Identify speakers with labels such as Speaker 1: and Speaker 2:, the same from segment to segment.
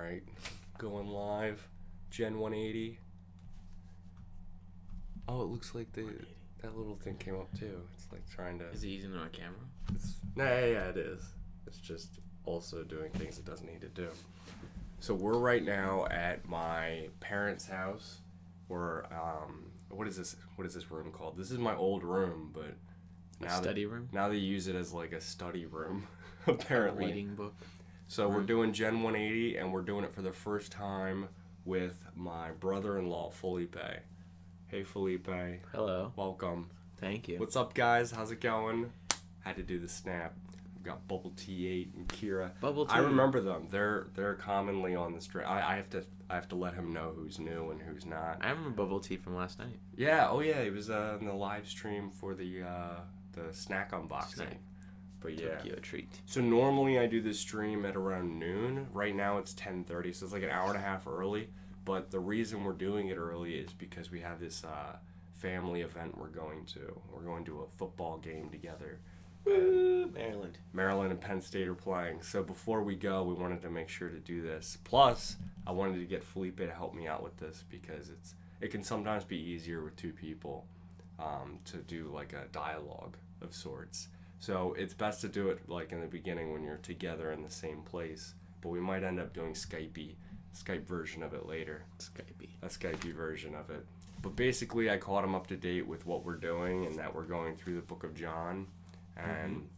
Speaker 1: Alright, going live. Gen180. Oh, it looks like that little thing came up too. It's like trying to...
Speaker 2: Is he using it on camera?
Speaker 1: Yeah, it is. It's just also doing things it doesn't need to do. So we're right now at my parents' house. We're, what is this room called? This is my old room, but now
Speaker 2: study room?
Speaker 1: Now they use it as like a study room, apparently.
Speaker 2: A reading book.
Speaker 1: So we're doing Gen180, and we're doing it for the first time with my brother-in-law, Felipe. Hey, Felipe.
Speaker 2: Hello.
Speaker 1: Welcome.
Speaker 2: Thank you.
Speaker 1: What's up, guys? How's it going? Had to do the snap. We've got Bubble T8 and Kira.
Speaker 2: Bubble T.
Speaker 1: I remember them. They're commonly on the stream. I have to let him know who's new and who's not.
Speaker 2: I remember Bubble Tea from last night.
Speaker 1: Yeah. Oh yeah. He was in the live stream for the snack unboxing. But yeah.
Speaker 2: Took you a treat.
Speaker 1: So normally I do this stream at around noon. Right now it's 10:30, so it's like an hour and a half early. But the reason we're doing it early is because we have this family event we're going to. We're going to a football game together.
Speaker 2: Maryland.
Speaker 1: Maryland and Penn State are playing. So before we go, we wanted to make sure to do this. Plus, I wanted to get Felipe to help me out with this because it can sometimes be easier with two people to do like a dialogue of sorts. So it's best to do it like in the beginning when you're together in the same place. But we might end up doing Skype version of it later. A Skype version of it. But basically, I caught him up to date with what we're doing and that we're going through the Book of John. And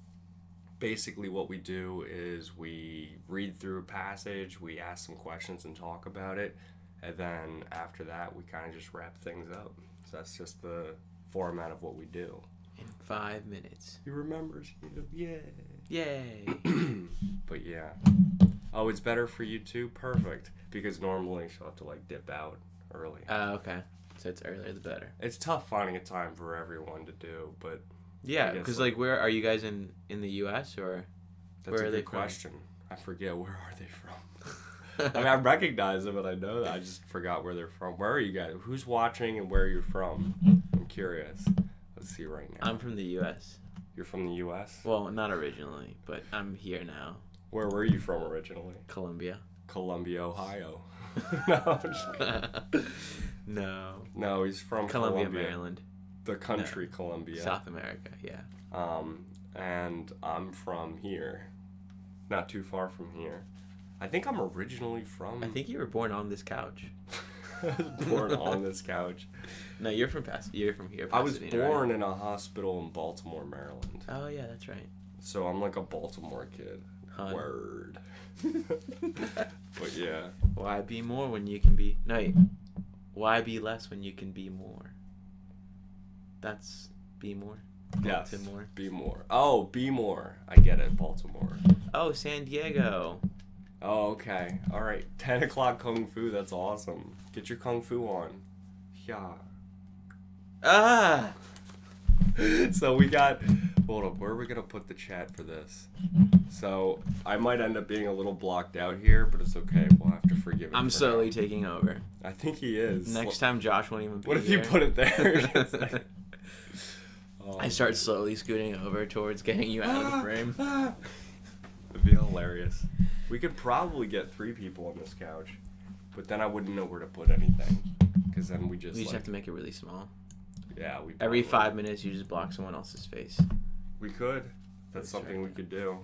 Speaker 1: basically what we do is we read through a passage, we ask some questions and talk about it, and then after that we kind of just wrap things up. So that's just the format of what we do.
Speaker 2: In 5 minutes.
Speaker 1: He remembers. Yay.
Speaker 2: Yay.
Speaker 1: But yeah. Oh, it's better for you too? Perfect. Because normally she'll have to like dip out early.
Speaker 2: Okay. So it's earlier the better.
Speaker 1: It's tough finding a time for everyone to do, but...
Speaker 2: Yeah, because like where are you guys in the U.S. or
Speaker 1: That's
Speaker 2: where
Speaker 1: a
Speaker 2: are they
Speaker 1: good
Speaker 2: from?
Speaker 1: question. I forget, where are they from? I mean, I recognize them, and I know that. I just forgot where they're from. Where are you guys? Who's watching and where are you from? I'm curious. Let's see right now.
Speaker 2: I'm from the U.S.
Speaker 1: You're from the U.S.?
Speaker 2: Well, not originally, but I'm here now.
Speaker 1: Where were you from originally?
Speaker 2: Columbia.
Speaker 1: Columbia, Ohio. No, No, he's from
Speaker 2: Columbia,
Speaker 1: Columbia.
Speaker 2: Maryland.
Speaker 1: The country, Columbia.
Speaker 2: South America, yeah.
Speaker 1: And I'm from here. Not too far from here. I think I'm originally from...
Speaker 2: I think you were born on this couch.
Speaker 1: Born on this couch.
Speaker 2: No, you're from here, Pasadena,
Speaker 1: I was born
Speaker 2: right?
Speaker 1: in a hospital in Baltimore, Maryland.
Speaker 2: Oh, yeah, that's right.
Speaker 1: So I'm like a Baltimore kid.
Speaker 2: Hun.
Speaker 1: Word. But yeah.
Speaker 2: Why be more when you can be... No, why be less when you can be more? That's be more.
Speaker 1: Yes.
Speaker 2: Baltimore.
Speaker 1: Be more. Oh, be more. I get it. Baltimore.
Speaker 2: Oh, San Diego.
Speaker 1: Oh, okay. All right. 10 o'clock Kung Fu. That's awesome. Get your Kung Fu on. Yeah.
Speaker 2: Ah!
Speaker 1: So we got... Hold up. Where are we going to put the chat for this? So I might end up being a little blocked out here, but it's okay. We'll have to forgive him.
Speaker 2: I'm slowly taking over.
Speaker 1: I think he is.
Speaker 2: Next time Josh won't even be
Speaker 1: What if
Speaker 2: here.
Speaker 1: you put it there?
Speaker 2: I start slowly scooting over towards getting you out of the frame.
Speaker 1: It'd be hilarious. We could probably get 3 people on this couch, but then I wouldn't know where to put anything. Because then we just
Speaker 2: have to make it really small.
Speaker 1: Yeah, we
Speaker 2: every 5 minutes you just block someone else's face.
Speaker 1: We could. That's something we could do.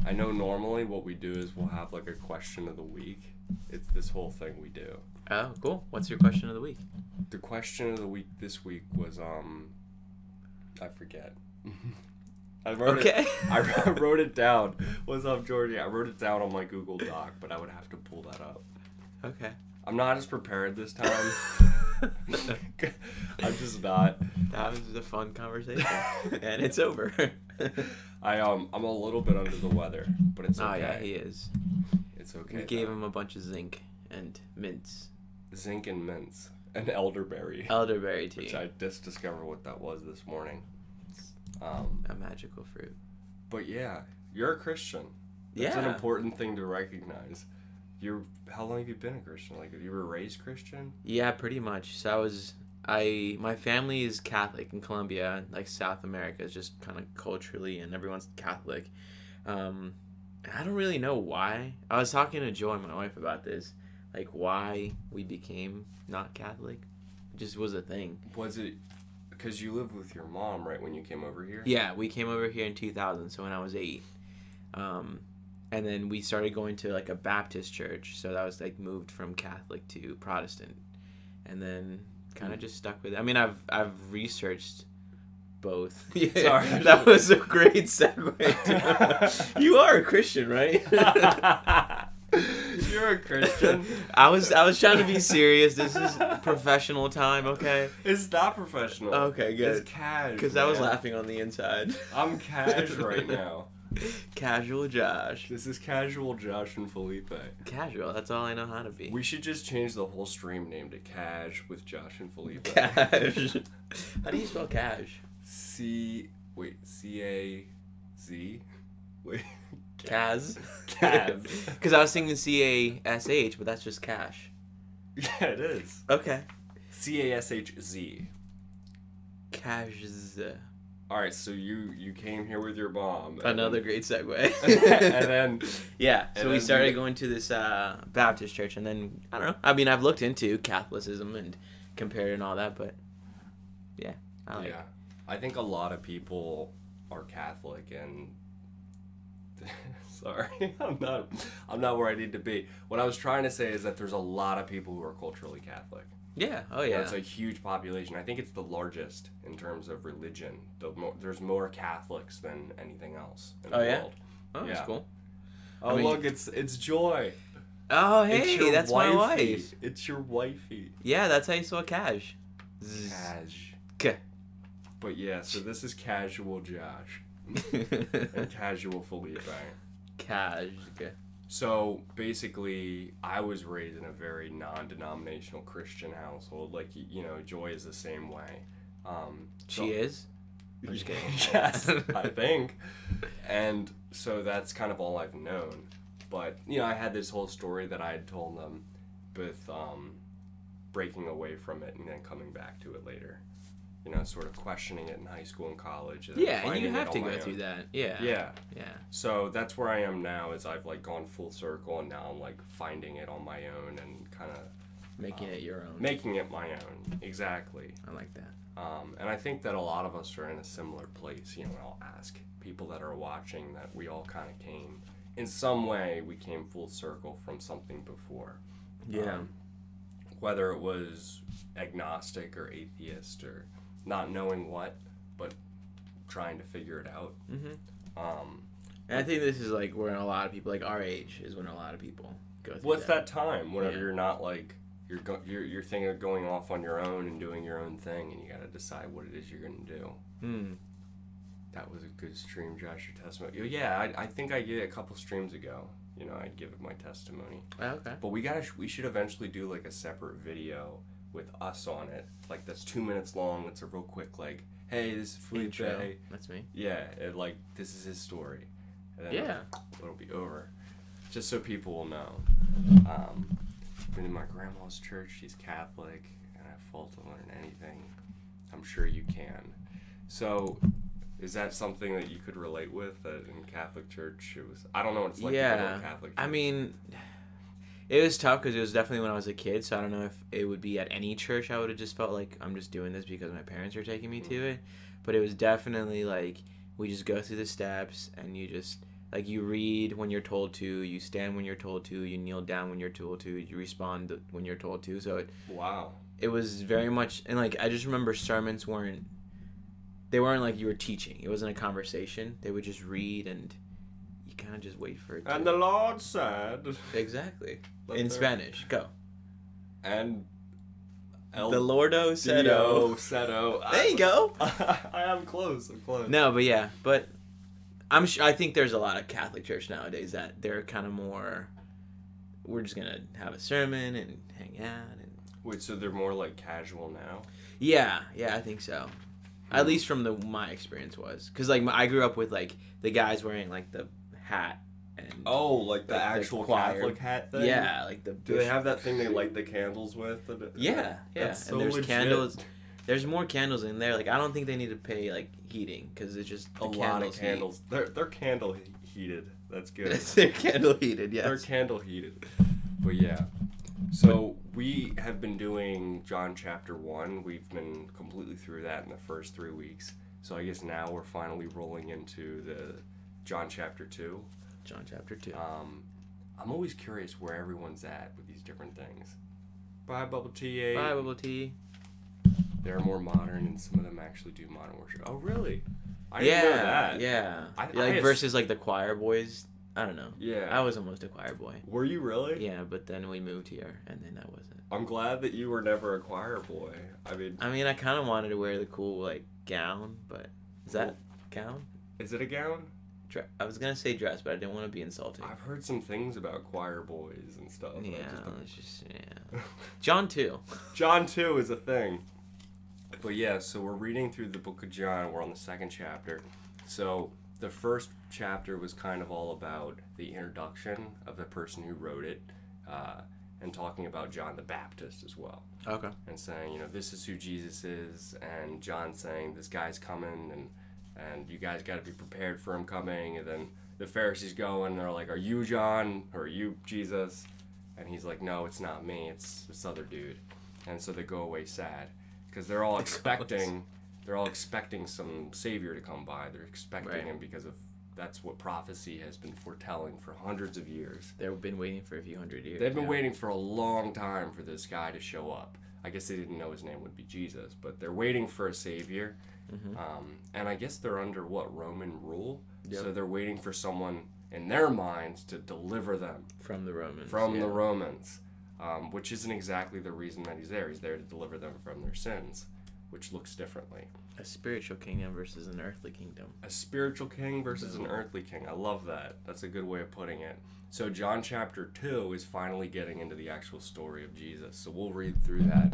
Speaker 1: I know normally what we do is we'll have like a question of the week. It's this whole thing we do.
Speaker 2: Oh, cool. What's your question of the week?
Speaker 1: The question of the week this week was I forget. I wrote it down. What's up, Georgie? I wrote it down on my Google Doc, but I would have to pull that up.
Speaker 2: Okay. I'm
Speaker 1: not as prepared this time. I'm just not.
Speaker 2: That was a fun conversation, and it's over.
Speaker 1: I'm a little bit under the weather, but it's okay.
Speaker 2: Oh yeah, he is.
Speaker 1: It's okay.
Speaker 2: We gave him a bunch of zinc and mints.
Speaker 1: Zinc and mints. And elderberry.
Speaker 2: Elderberry tea.
Speaker 1: Which I just discovered what that was this morning.
Speaker 2: A magical fruit.
Speaker 1: But yeah, you're a Christian. That's an important thing to recognize. How long have you been a Christian? Like, you were raised Christian?
Speaker 2: Yeah, pretty much. So my family is Catholic in Colombia. Like, South America is just kind of culturally, and everyone's Catholic. And I don't really know why. I was talking to Joy, my wife, about this. Like, why we became not Catholic. It just was a thing.
Speaker 1: Was it because you lived with your mom, right, when you came over here?
Speaker 2: Yeah, we came over here in 2000, so when I was 8. And then we started going to, like, a Baptist church. So that was, like, moved from Catholic to Protestant. And then kind of just stuck with it. I mean, I've researched both. Yeah, sorry. That was a great segue. You are a Christian, right?
Speaker 1: You're a Christian.
Speaker 2: I was trying to be serious. This is professional time, okay?
Speaker 1: It's not professional.
Speaker 2: Okay, good.
Speaker 1: It's cash.
Speaker 2: Because I was laughing on the inside.
Speaker 1: I'm cash right now.
Speaker 2: Casual Josh.
Speaker 1: This is casual Josh and Felipe.
Speaker 2: Casual. That's all I know how to be.
Speaker 1: We should just change the whole stream name to Cash with Josh and Felipe.
Speaker 2: Cash. How do you spell cash?
Speaker 1: C-A-Z? Wait.
Speaker 2: Kaz.
Speaker 1: Kaz.
Speaker 2: Because I was thinking C-A-S-H, but that's just cash.
Speaker 1: Yeah, it is.
Speaker 2: Okay.
Speaker 1: C-A-S-H-Z.
Speaker 2: Cash.
Speaker 1: All right, so you came here with your mom.
Speaker 2: Another great segue.
Speaker 1: And then...
Speaker 2: Yeah, so we started going to this Baptist church, and then, I don't know. I mean, I've looked into Catholicism and compared and all that, but, yeah.
Speaker 1: Yeah. I think a lot of people are Catholic, and... Sorry, I'm not where I need to be. What I was trying to say is that there's a lot of people who are culturally Catholic.
Speaker 2: Yeah. Oh yeah.
Speaker 1: It's a huge population. I think it's the largest in terms of religion. There's more Catholics than anything else in the world.
Speaker 2: Oh, yeah. That's cool.
Speaker 1: Oh, I mean, look, it's Joy.
Speaker 2: Oh, hey, that's
Speaker 1: wifey.
Speaker 2: My wife.
Speaker 1: It's your wifey.
Speaker 2: Yeah, that's how you spell cash.
Speaker 1: Cash.
Speaker 2: K.
Speaker 1: But yeah, so this is Casual Josh and Casual Felipe.
Speaker 2: Cash.
Speaker 1: So basically, I was raised in a very non-denominational Christian household. Like, you know, Joy is the same way.
Speaker 2: She is? I'm just kidding.
Speaker 1: Yes, I think. And so that's kind of all I've known. But, you know, I had this whole story that I had told them with breaking away from it and then coming back to it later. You know, sort of questioning it in high school and college. And
Speaker 2: yeah, and you have to go through that. Yeah.
Speaker 1: Yeah. Yeah. So that's where I am now, is I've, like, gone full circle, and now I'm, like, finding it on my own and kind of...
Speaker 2: Making it your own.
Speaker 1: Making it my own. Exactly.
Speaker 2: I like that.
Speaker 1: And I think that a lot of us are in a similar place. You know, I'll ask people that are watching that we all kind of came... In some way, we came full circle from something before.
Speaker 2: Yeah.
Speaker 1: Whether it was agnostic or atheist or... not knowing what, but trying to figure it out.
Speaker 2: Mm-hmm. And I think this is like when a lot of people, like our age, is when a lot of people go through
Speaker 1: What's that time? Whenever you're not like you're thinking of going off on your own and doing your own thing, and you got to decide what it is you're gonna do. That was a good stream, Josh. Your testimony. Yeah, I think I did a couple streams ago. You know, I'd give my testimony.
Speaker 2: Oh, okay.
Speaker 1: But we should eventually do like a separate video with us on it, like that's 2 minutes long. It's a real quick, like, hey, this is Felipe.
Speaker 2: That's me.
Speaker 1: Yeah, like this is his story. And then it'll be over, just so people will know. Been in my grandma's church. She's Catholic, and I fault to learn anything. I'm sure you can. So, is that something that you could relate with? That in Catholic church, it was. I don't know what it's like to go to a Catholic church.
Speaker 2: I mean. It was tough because it was definitely when I was a kid, so I don't know if it would be at any church. I would have just felt like I'm just doing this because my parents are taking me to it. But it was definitely like we just go through the steps, and you just, like, you read when you're told to, you stand when you're told to, you kneel down when you're told to, you respond when you're told to. So it was very much, and like I just remember sermons weren't like you were teaching. It wasn't a conversation. They would just read, and you kind of just wait for it.
Speaker 1: And the Lord said.
Speaker 2: Exactly. In Spanish, go.
Speaker 1: And
Speaker 2: the Lordo said, "Oh, there you go."
Speaker 1: I am close. I'm close.
Speaker 2: No, but yeah, but I think there's a lot of Catholic church nowadays that they're kind of more. We're just gonna have a sermon and hang out and.
Speaker 1: Wait, so they're more like casual now?
Speaker 2: Yeah, I think so. At least from my experience was, because like I grew up with like the guys wearing like the hat. And
Speaker 1: like the actual Catholic hat thing?
Speaker 2: Yeah, like the...
Speaker 1: Do they have that thing they light the candles with?
Speaker 2: Yeah.
Speaker 1: That's so
Speaker 2: and there's
Speaker 1: legit.
Speaker 2: Candles. There's more candles in there. Like, I don't think they need to pay, like, heating, because it's just
Speaker 1: a lot of candles. Their candle heated. That's good.
Speaker 2: They're candle heated, yes.
Speaker 1: They're candle heated. But yeah. So we have been doing John chapter 1. We've been completely through that in the first 3 weeks. So I guess now we're finally rolling into the John chapter 2.
Speaker 2: John chapter 2.
Speaker 1: I'm always curious where everyone's at with these different things. Bye, Bubble Tea.
Speaker 2: Bye, Bubble Tea.
Speaker 1: They're more modern, and some of them actually do modern worship. Oh, really? I didn't know that.
Speaker 2: Yeah.
Speaker 1: I
Speaker 2: versus like the choir boys. I don't know.
Speaker 1: Yeah.
Speaker 2: I was almost a choir boy.
Speaker 1: Were you really?
Speaker 2: Yeah, but then we moved here, and then I wasn't.
Speaker 1: I'm glad that you were never a choir boy. I mean,
Speaker 2: I kind of wanted to wear the cool like gown, but is that gown?
Speaker 1: Is it a gown?
Speaker 2: I was gonna say dress, but I didn't want to be insulting.
Speaker 1: I've heard some things about choir boys and stuff.
Speaker 2: Yeah, John 2.
Speaker 1: John 2 is a thing. But yeah, so we're reading through the book of John. We're on the second chapter. So the first chapter was kind of all about the introduction of the person who wrote it, and talking about John the Baptist as well.
Speaker 2: Okay.
Speaker 1: And saying, this is who Jesus is, and John saying, this guy's coming, and you guys got to be prepared for him coming. And then the Pharisees go and they're like, are you John, or are you Jesus? And he's like, no, it's not me, it's this other dude. And so they go away sad, because they're all expecting some savior to come by. They're expecting him because of that's what prophecy has been foretelling for hundreds of years.
Speaker 2: They've been waiting for a few hundred years.
Speaker 1: They've been waiting for a long time for this guy to show up. I guess they didn't know his name would be Jesus, but they're waiting for a savior. Mm-hmm. And I guess they're under Roman rule. Yep. So they're waiting for someone in their minds to deliver them
Speaker 2: from the Romans.
Speaker 1: The Romans, which isn't exactly the reason that he's there. He's there to deliver them from their sins, which looks differently.
Speaker 2: A spiritual kingdom versus an earthly kingdom.
Speaker 1: A spiritual king versus an earthly king. I love that. That's a good way of putting it. So John chapter 2 is finally getting into the actual story of Jesus. So we'll read through that.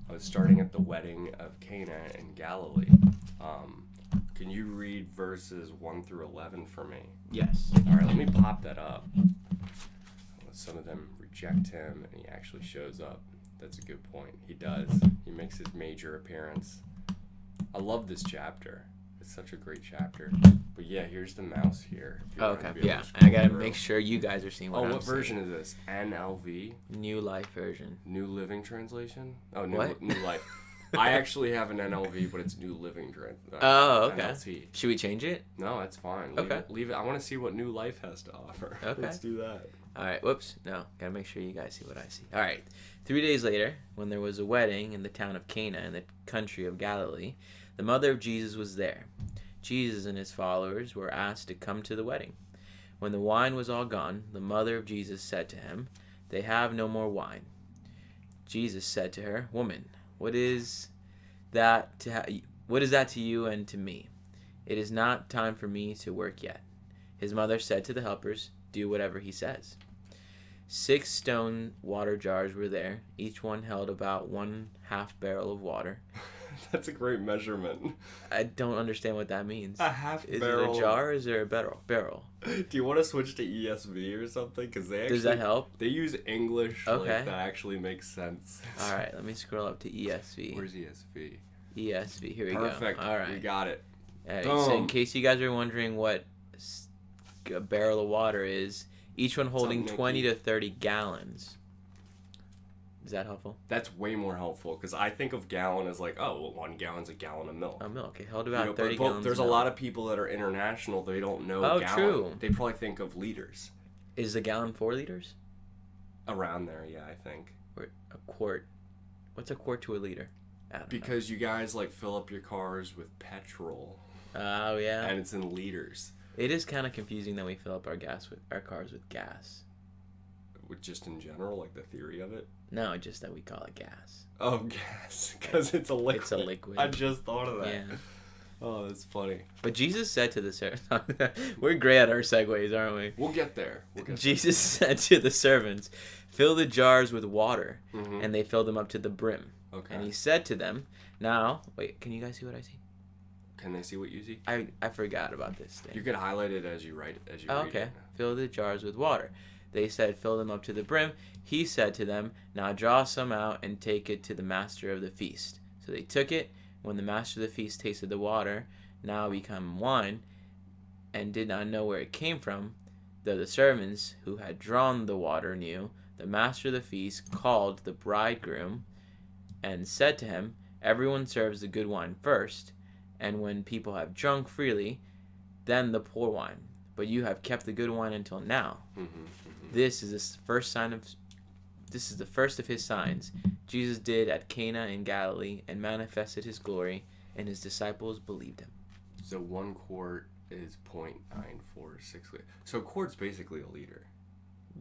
Speaker 1: I was starting at the wedding of Cana in Galilee. Can you read verses 1 through 11 for me?
Speaker 2: Yes.
Speaker 1: All right, let me pop that up. Some of them reject him, and he actually shows up. That's a good point. He does. He makes his major appearance. I love this chapter. It's such a great chapter. But yeah, here's the mouse here.
Speaker 2: Okay, yeah. I gotta make sure you guys are seeing what I'm saying.
Speaker 1: What version is this? NLV?
Speaker 2: New Life version.
Speaker 1: New Living Translation? Oh, New Life. I actually have an NLV, but it's New Living Translation.
Speaker 2: Okay.
Speaker 1: NLT.
Speaker 2: Should we change it?
Speaker 1: No, that's fine. Leave it. I want to see what New Life has to offer.
Speaker 2: Okay.
Speaker 1: Let's do that.
Speaker 2: All right. Whoops. No. Gotta make sure you guys see what I see. All right. 3 days later, when there was a wedding in the town of Cana in the country of Galilee, the mother of Jesus was there. Jesus and his followers were asked to come to the wedding. When the wine was all gone, the mother of Jesus said to him, "They have no more wine." Jesus said to her, "Woman, what is that to you and to me? It is not time for me to work yet." His mother said to the helpers, "Do whatever he says." 6 stone water jars were there. Each one held about 1/2 barrel of water.
Speaker 1: That's a great measurement.
Speaker 2: I don't understand what that means.
Speaker 1: A half
Speaker 2: is
Speaker 1: barrel.
Speaker 2: Is it a jar or is there a barrel?
Speaker 1: Do you want to switch to ESV or something? Because they actually,
Speaker 2: does that help?
Speaker 1: They use English. Okay. That actually makes sense.
Speaker 2: All right, let me scroll up to ESV.
Speaker 1: Where's ESV?
Speaker 2: ESV. Here we go.
Speaker 1: Perfect.
Speaker 2: All right.
Speaker 1: We got it.
Speaker 2: Right, so in case you guys are wondering what a barrel of water is, each one holding 20 to 30 gallons. Is that helpful?
Speaker 1: That's way more helpful, because I think of gallon as like, oh, well, 1 gallon's a gallon of milk.
Speaker 2: Milk. It held about 30 gallons.
Speaker 1: There's a lot of people that are international, they don't know gallon.
Speaker 2: True.
Speaker 1: They probably think of liters.
Speaker 2: Is a gallon 4 liters?
Speaker 1: Around there, yeah, I think.
Speaker 2: Or a quart. What's a quart to a liter?
Speaker 1: Because you guys like fill up your cars with petrol.
Speaker 2: Oh, yeah.
Speaker 1: And it's in liters.
Speaker 2: It is kind of confusing that we fill up our cars with gas.
Speaker 1: Just in general, like the theory of it?
Speaker 2: No, just that we call it gas.
Speaker 1: Oh, gas. Because it's a liquid.
Speaker 2: It's a liquid.
Speaker 1: I just thought of that.
Speaker 2: Yeah.
Speaker 1: Oh, that's funny.
Speaker 2: But Jesus said to the servants... We're great at our segues, aren't we?
Speaker 1: We'll get there.
Speaker 2: Jesus said to the servants, "Fill the jars with water." Mm-hmm. And they filled them up to the brim.
Speaker 1: Okay.
Speaker 2: And he said to them, "Now..." Wait, can you guys see what I see?
Speaker 1: Can they see what you see?
Speaker 2: I forgot about this thing.
Speaker 1: You could highlight it as you write it.
Speaker 2: Okay. Fill the jars with water. They said, "Fill them up to the brim." He said to them, "Now draw some out and take it to the master of the feast." So they took it. When the master of the feast tasted the water, now become wine, and did not know where it came from, though the servants who had drawn the water knew, the master of the feast called the bridegroom and said to him, everyone serves the good wine first, and when people have drunk freely, then the poor wine. But you have kept the good wine until now. This is the first of his signs Jesus did at Cana in Galilee and manifested his glory, and his disciples believed him.
Speaker 1: So 1 quart is 0.946. So a quart's basically a liter.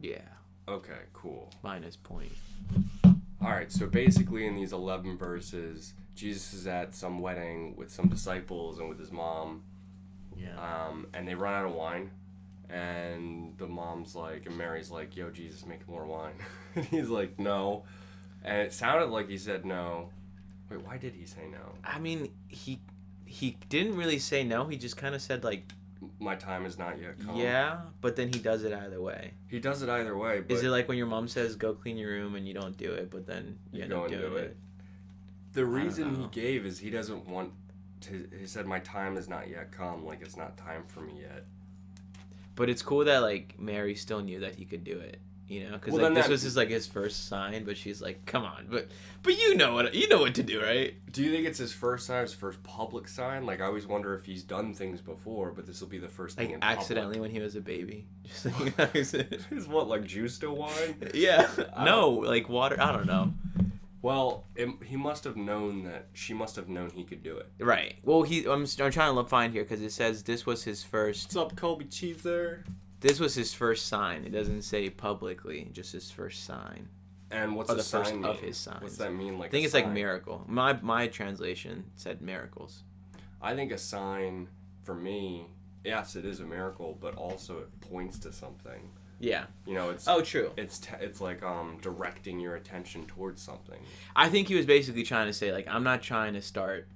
Speaker 2: Yeah.
Speaker 1: Okay, cool.
Speaker 2: Minus point.
Speaker 1: All right, so basically in these 11 verses, Jesus is at some wedding with some disciples and with his mom.
Speaker 2: Yeah.
Speaker 1: And they run out of wine. And the mom's like, and Mary's like, yo, Jesus, make more wine. And he's like, no. And it sounded like he said no. Wait, why did he say no?
Speaker 2: I mean, he didn't really say no. He just kind of said, like,
Speaker 1: my time is not yet come.
Speaker 2: yeah, but then he does it either way.
Speaker 1: He does it either way. But
Speaker 2: is it like when your mom says, go clean your room, and you don't do it, but then you end up doing it?
Speaker 1: The reason he gave is he doesn't want to, he said, my time is not yet come. Like, it's not time for me yet.
Speaker 2: But it's cool that, like, Mary still knew that he could do it, you know? Because,
Speaker 1: Well,
Speaker 2: like, this was his first sign, but she's like, come on. But you know what to do, right?
Speaker 1: Do you think it's his first sign, his first public sign? Like, I always wonder if he's done things before, but this will be the first thing
Speaker 2: like,
Speaker 1: in
Speaker 2: accidentally
Speaker 1: public.
Speaker 2: when he was a baby. Just like,
Speaker 1: Is what, like juice to wine?
Speaker 2: Yeah. No, like water. I don't know.
Speaker 1: Well, he must have known that, she must have known he could do it.
Speaker 2: Right. Well, I'm trying to find here because it says this was his first.
Speaker 1: What's up, Colby Cheese there?
Speaker 2: This was his first sign. It doesn't say publicly, just his first sign.
Speaker 1: And what's
Speaker 2: the
Speaker 1: sign
Speaker 2: first
Speaker 1: mean?
Speaker 2: of his signs.
Speaker 1: What's that mean? Like,
Speaker 2: I think it's
Speaker 1: sign?
Speaker 2: like miracle. My translation said miracles.
Speaker 1: I think a sign, for me, yes, it is a miracle, but also it points to something.
Speaker 2: Yeah.
Speaker 1: You know, it's
Speaker 2: true.
Speaker 1: It's like directing your attention towards something.
Speaker 2: I think he was basically trying to say, like, I'm not trying to start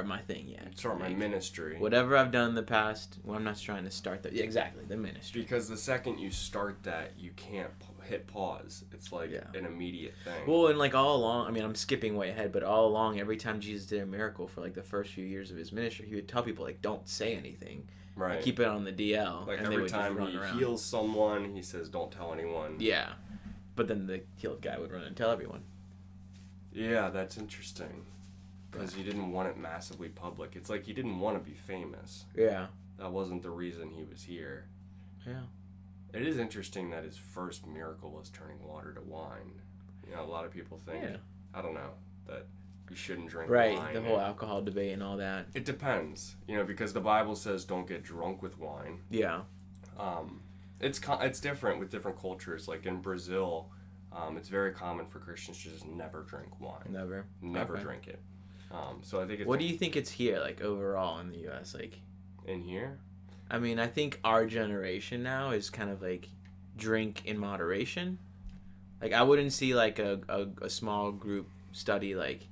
Speaker 2: my thing yet.
Speaker 1: Start my ministry.
Speaker 2: Whatever I've done in the past, well, I'm not trying to start that. Yeah, exactly, the ministry.
Speaker 1: Because the second you start that, you can't hit pause. It's like an immediate thing.
Speaker 2: Well, and like all along, I mean, I'm skipping way ahead, but all along, every time Jesus did a miracle for like the first few years of his ministry, he would tell people, like, don't say anything.
Speaker 1: Right.
Speaker 2: Like, keep it on the DL.
Speaker 1: Like,
Speaker 2: and
Speaker 1: every
Speaker 2: they would
Speaker 1: time
Speaker 2: just
Speaker 1: he
Speaker 2: run around.
Speaker 1: heals someone, he says, don't tell anyone.
Speaker 2: Yeah. But then the healed guy would run and tell everyone.
Speaker 1: Yeah, that's interesting. Because he didn't want it massively public. It's like he didn't want to be famous.
Speaker 2: Yeah.
Speaker 1: That wasn't the reason he was here.
Speaker 2: Yeah.
Speaker 1: It is interesting that his first miracle was turning water to wine. You know, a lot of people think, I don't know, that you shouldn't drink wine.
Speaker 2: Right, the whole alcohol debate and all that.
Speaker 1: It depends, you know, because the Bible says don't get drunk with wine.
Speaker 2: Yeah.
Speaker 1: It's different with different cultures. Like in Brazil, it's very common for Christians to just never drink wine. Never drink it. So I think it's...
Speaker 2: What do you think it's here, like, overall in the U.S.? Like,
Speaker 1: in here?
Speaker 2: I mean, I think our generation now is kind of, like, drink in moderation. Like, I wouldn't see, like, a small group study, like,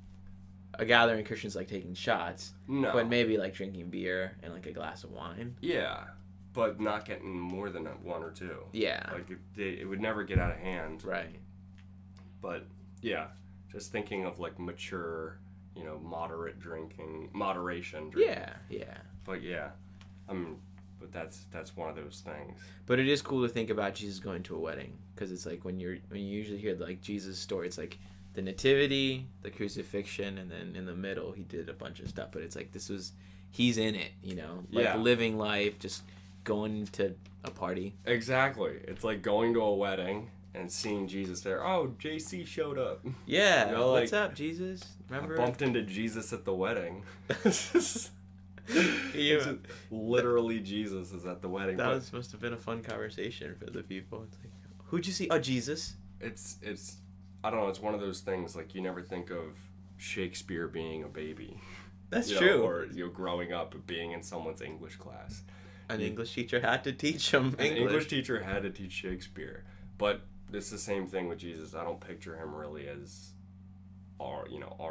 Speaker 2: a gathering of Christians, like, taking shots.
Speaker 1: No.
Speaker 2: But maybe, like, drinking beer and, like, a glass of wine.
Speaker 1: Yeah, but not getting more than one or two.
Speaker 2: Yeah.
Speaker 1: Like, it would never get out of hand.
Speaker 2: Right.
Speaker 1: But, yeah, just thinking of, like, mature... You know, moderation drinking.
Speaker 2: Yeah.
Speaker 1: But yeah, but that's one of those things.
Speaker 2: But it is cool to think about Jesus going to a wedding, because it's like when you usually hear like Jesus' story, it's like the nativity, the crucifixion, and then in the middle he did a bunch of stuff. But it's like he's in it, you know, like living life, just going to a party.
Speaker 1: Exactly, it's like going to a wedding and seeing Jesus there. Oh, JC showed up.
Speaker 2: Yeah,
Speaker 1: you know, like,
Speaker 2: what's up, Jesus? Remember?
Speaker 1: I bumped into Jesus at the wedding.
Speaker 2: Yeah.
Speaker 1: Literally, Jesus is at the wedding.
Speaker 2: That must have been a fun conversation for the people. It's like, who'd you see? Oh, Jesus.
Speaker 1: It's I don't know. It's one of those things like you never think of Shakespeare being a baby.
Speaker 2: That's true.
Speaker 1: Or growing up being in someone's English class.
Speaker 2: An English teacher had to teach him English.
Speaker 1: An English teacher had to teach Shakespeare. But it's the same thing with Jesus. I don't picture him really as our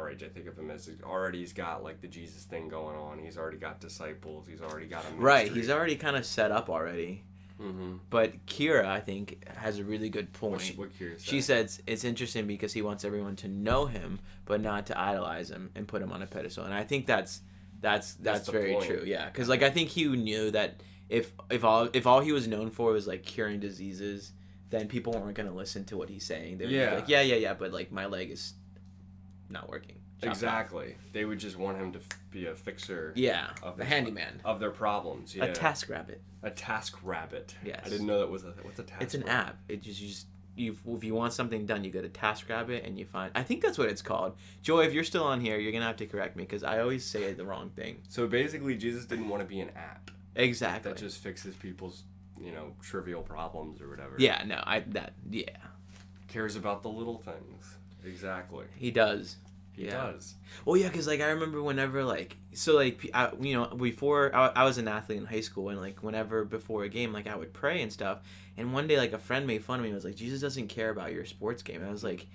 Speaker 1: age. I think of him as already he's got like the Jesus thing going on. He's already got disciples. He's already got a ministry.
Speaker 2: Right. He's already kind of set up already.
Speaker 1: Mm-hmm.
Speaker 2: But Kira, I think, has a really good point.
Speaker 1: What Kira said?
Speaker 2: She says it's interesting because he wants everyone to know him, but not to idolize him and put him on a pedestal. And I think that's very true. Yeah, because like I think he knew that if all he was known for was like curing diseases, then people weren't gonna listen to what he's saying. They would be like, yeah, but like my leg is not working.
Speaker 1: Exactly. They would just want him to be a fixer.
Speaker 2: Yeah,
Speaker 1: of
Speaker 2: a handyman
Speaker 1: of their problems. Yeah.
Speaker 2: A task rabbit.
Speaker 1: A task rabbit.
Speaker 2: Yes.
Speaker 1: I didn't know that was what's a task.
Speaker 2: It's an
Speaker 1: rabbit?
Speaker 2: app. It just if you want something done, you go to TaskRabbit and you find. I think that's what it's called. Joy, if you're still on here, you're gonna have to correct me because I always say the wrong thing.
Speaker 1: So basically, Jesus didn't want to be an app.
Speaker 2: Exactly.
Speaker 1: That just fixes people's, trivial problems or whatever.
Speaker 2: Yeah. No.
Speaker 1: Cares about the little things. Exactly.
Speaker 2: He does.
Speaker 1: He does.
Speaker 2: Well, yeah, because like I remember whenever before I was an athlete in high school, and like whenever before a game, like I would pray and stuff. And one day, like a friend made fun of me. I was like, Jesus doesn't care about your sports game. And I was like,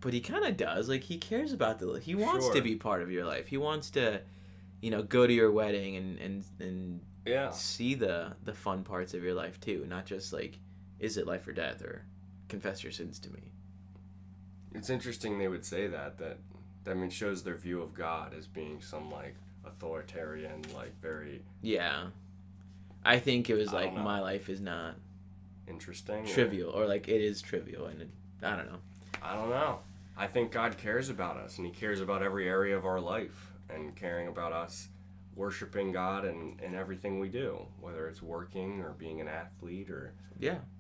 Speaker 2: but he kind of does. Like he cares about he wants to be part of your life. He wants to, go to your wedding and see the fun parts of your life too, not just like, is it life or death or confess your sins to me.
Speaker 1: It's interesting they would say that shows their view of God as being some like authoritarian, like very.
Speaker 2: Yeah, I think it was like my life is not
Speaker 1: interesting,
Speaker 2: trivial, or like it is trivial, and I don't know.
Speaker 1: I don't know. I think God cares about us, and He cares about every area of our life, and caring about us worshiping God in everything we do, whether it's working or being an athlete or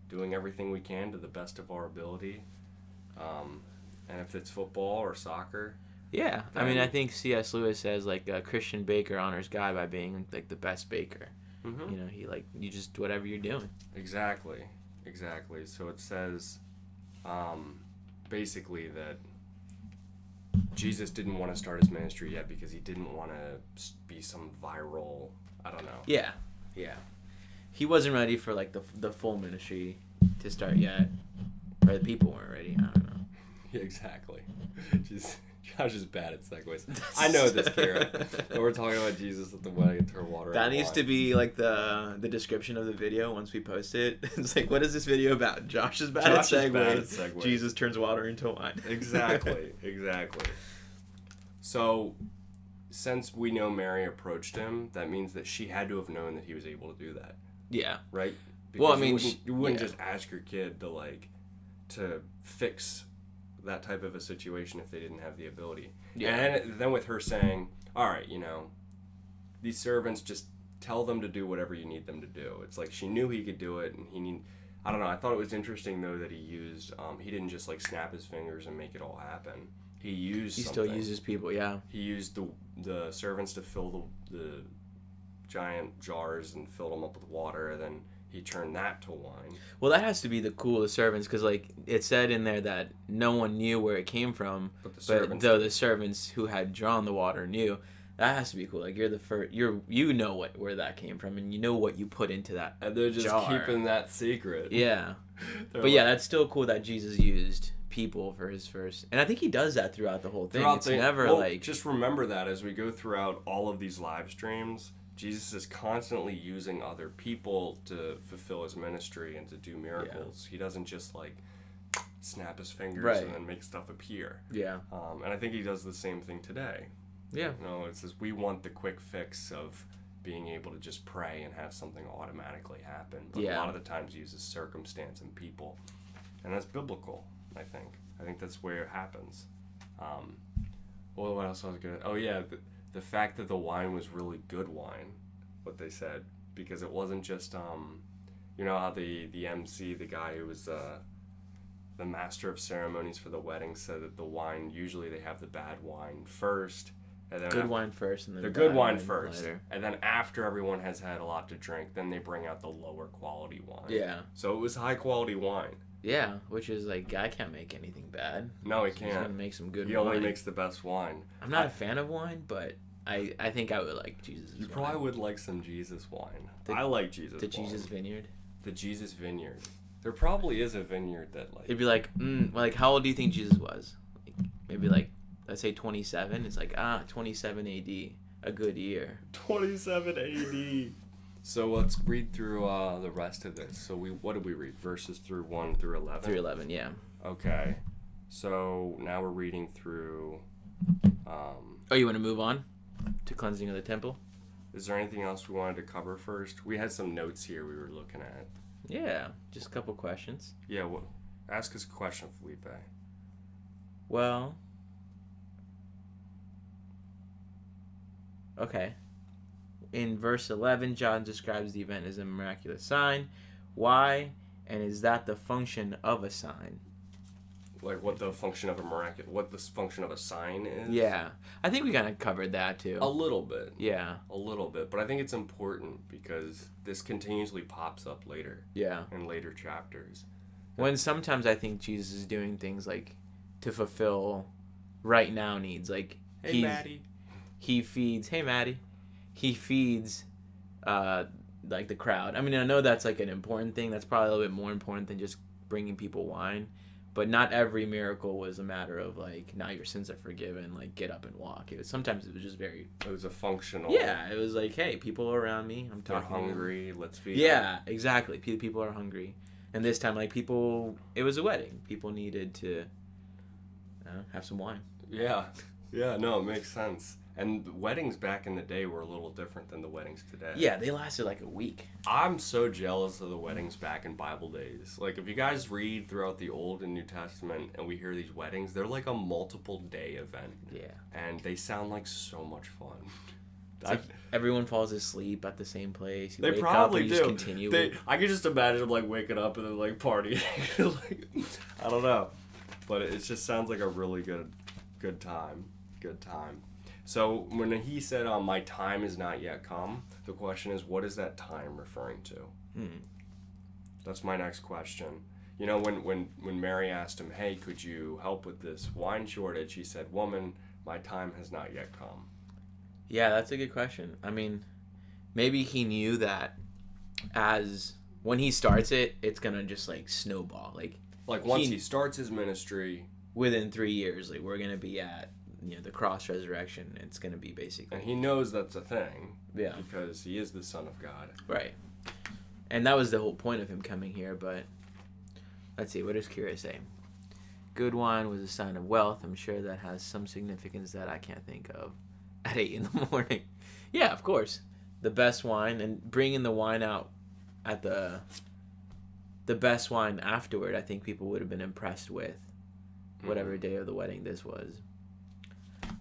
Speaker 1: doing everything we can to the best of our ability. And if it's football or soccer.
Speaker 2: Yeah, I mean, I think C.S. Lewis says like a Christian baker honors God by being like the best baker. Mm-hmm. You just whatever you're doing.
Speaker 1: Exactly. So it says, basically that Jesus didn't want to start his ministry yet because he didn't want to be some viral. I don't know.
Speaker 2: Yeah. He wasn't ready for like the full ministry to start yet, or the people weren't ready. I don't know.
Speaker 1: Yeah, exactly. Josh is bad at segues. I know this, Kara. We're talking about Jesus at the wedding and turn water.
Speaker 2: That needs to be like the description of the video once we post it. It's like, what is this video about? Josh is bad at segues. Jesus turns water into wine.
Speaker 1: Exactly. So, since we know Mary approached him, that means that she had to have known that he was able to do that.
Speaker 2: Yeah.
Speaker 1: Right?
Speaker 2: Because well, I mean,
Speaker 1: you wouldn't just ask your kid to fix that type of a situation if they didn't have the ability. Yeah. And then with her saying, all right, these servants, just tell them to do whatever you need them to do. It's like she knew he could do it, and I don't know. I thought it was interesting though that he used. He didn't just like snap his fingers and make it all happen. He
Speaker 2: still uses people. Yeah.
Speaker 1: He used the servants to fill the giant jars and filled them up with water, and then he turned that to wine.
Speaker 2: Well, that has to be the coolest servants, because like it said in there that no one knew where it came from, but the servants who had drawn the water knew. That has to be cool. Like you're the first, you know where that came from, and you know what you put into that.
Speaker 1: And they're just
Speaker 2: jar.
Speaker 1: keeping that secret.
Speaker 2: Yeah, but yeah, that's still cool that Jesus used people for his first, and I think he does that throughout the whole thing.
Speaker 1: Just remember that as we go throughout all of these live streams. Jesus is constantly using other people to fulfill his ministry and to do miracles. Yeah. He doesn't just like snap his fingers and then make stuff appear. Yeah. And I think he does the same thing today. Yeah. It says we want the quick fix of being able to just pray and have something automatically happen. But a lot of the times he uses circumstance and people. And that's biblical, I think. I think that's where it happens. Well, what else was good? Oh, yeah. The fact that the wine was really good wine, what they said, because it wasn't just, how the MC, the guy who was the master of ceremonies for the wedding, said that the wine, usually they have the bad wine first. And then
Speaker 2: good wine first, and then
Speaker 1: the good wine first. Later. And then after everyone has had a lot to drink, then they bring out the lower quality wine. Yeah. So it was high quality wine.
Speaker 2: Yeah, which is like, God can't make anything bad.
Speaker 1: No, he can't.
Speaker 2: He's going to make some good wine.
Speaker 1: He only makes the best wine.
Speaker 2: I'm not a fan of wine, but I think I would like Jesus' wine.
Speaker 1: You probably would like some Jesus wine. I like Jesus wine.
Speaker 2: The Jesus Vineyard?
Speaker 1: The Jesus Vineyard. There probably is a vineyard that like...
Speaker 2: It'd be like, how old do you think Jesus was? Like, maybe like, let's say 27. It's like, 27 AD. A good year.
Speaker 1: 27 AD. So let's read through the rest of this. So what did we read? Verses through 1 through 11?
Speaker 2: Through 11, yeah.
Speaker 1: Okay. So now we're reading through...
Speaker 2: you want to move on to cleansing of the temple?
Speaker 1: Is there anything else we wanted to cover first? We had some notes here we were looking at.
Speaker 2: Yeah, just a couple questions.
Speaker 1: Yeah, well, ask us a question, Felipe.
Speaker 2: Well, okay. In verse 11, John describes the event as a miraculous sign. Why? And is that the function of a sign?
Speaker 1: Like what the function of a sign is?
Speaker 2: Yeah. I think we kind of covered that too.
Speaker 1: A little bit.
Speaker 2: Yeah.
Speaker 1: A little bit. But I think it's important because this continuously pops up later.
Speaker 2: Yeah.
Speaker 1: In later chapters.
Speaker 2: When sometimes I think Jesus is doing things like to fulfill right now needs. Like,
Speaker 1: hey, Maddie.
Speaker 2: He feeds, hey, Maddie. He feeds, like, the crowd. I mean, I know that's, like, an important thing. That's probably a little bit more important than just bringing people wine. But not every miracle was a matter of, like, now your sins are forgiven, like, get up and walk. Sometimes it was just very...
Speaker 1: It was a functional...
Speaker 2: Yeah, it was like, hey, people are around me. I'm talking.
Speaker 1: They're hungry. Let's feed
Speaker 2: them. Exactly. People are hungry. And this time, like, it was a wedding. People needed to have some wine.
Speaker 1: Yeah. Yeah, no, it makes sense. And weddings back in the day were a little different than the weddings today.
Speaker 2: Yeah, they lasted like a week.
Speaker 1: I'm so jealous of the weddings back in Bible days. Like, if you guys read throughout the Old and New Testament and we hear these weddings, they're like a multiple day event.
Speaker 2: Yeah.
Speaker 1: And they sound like so much fun.
Speaker 2: Like everyone falls asleep at the same place.
Speaker 1: They probably do.
Speaker 2: Just continue.
Speaker 1: I can just imagine them like waking up and then like partying. Like, I don't know. But it just sounds like a really good time. Good time. So when he said, my time is not yet come, the question is, what is that time referring to? That's my next question. You know, when Mary asked him, hey, could you help with this wine shortage? He said, woman, my time has not yet come.
Speaker 2: Yeah, that's a good question. I mean, maybe he knew that when he starts it, it's going to just like snowball. Like
Speaker 1: once he starts his ministry.
Speaker 2: Within 3 years, like we're going to be at the cross resurrection. It's going to be basically.
Speaker 1: And he knows that's a thing.
Speaker 2: Yeah.
Speaker 1: Because he is the Son of God.
Speaker 2: Right. And that was the whole point of him coming here. But let's see. What does Kira say? Good wine was a sign of wealth. I'm sure that has some significance that I can't think of at 8 in the morning. Yeah, of course. The best wine and bringing the wine out at the best wine afterward, I think people would have been impressed with whatever day of the wedding this was.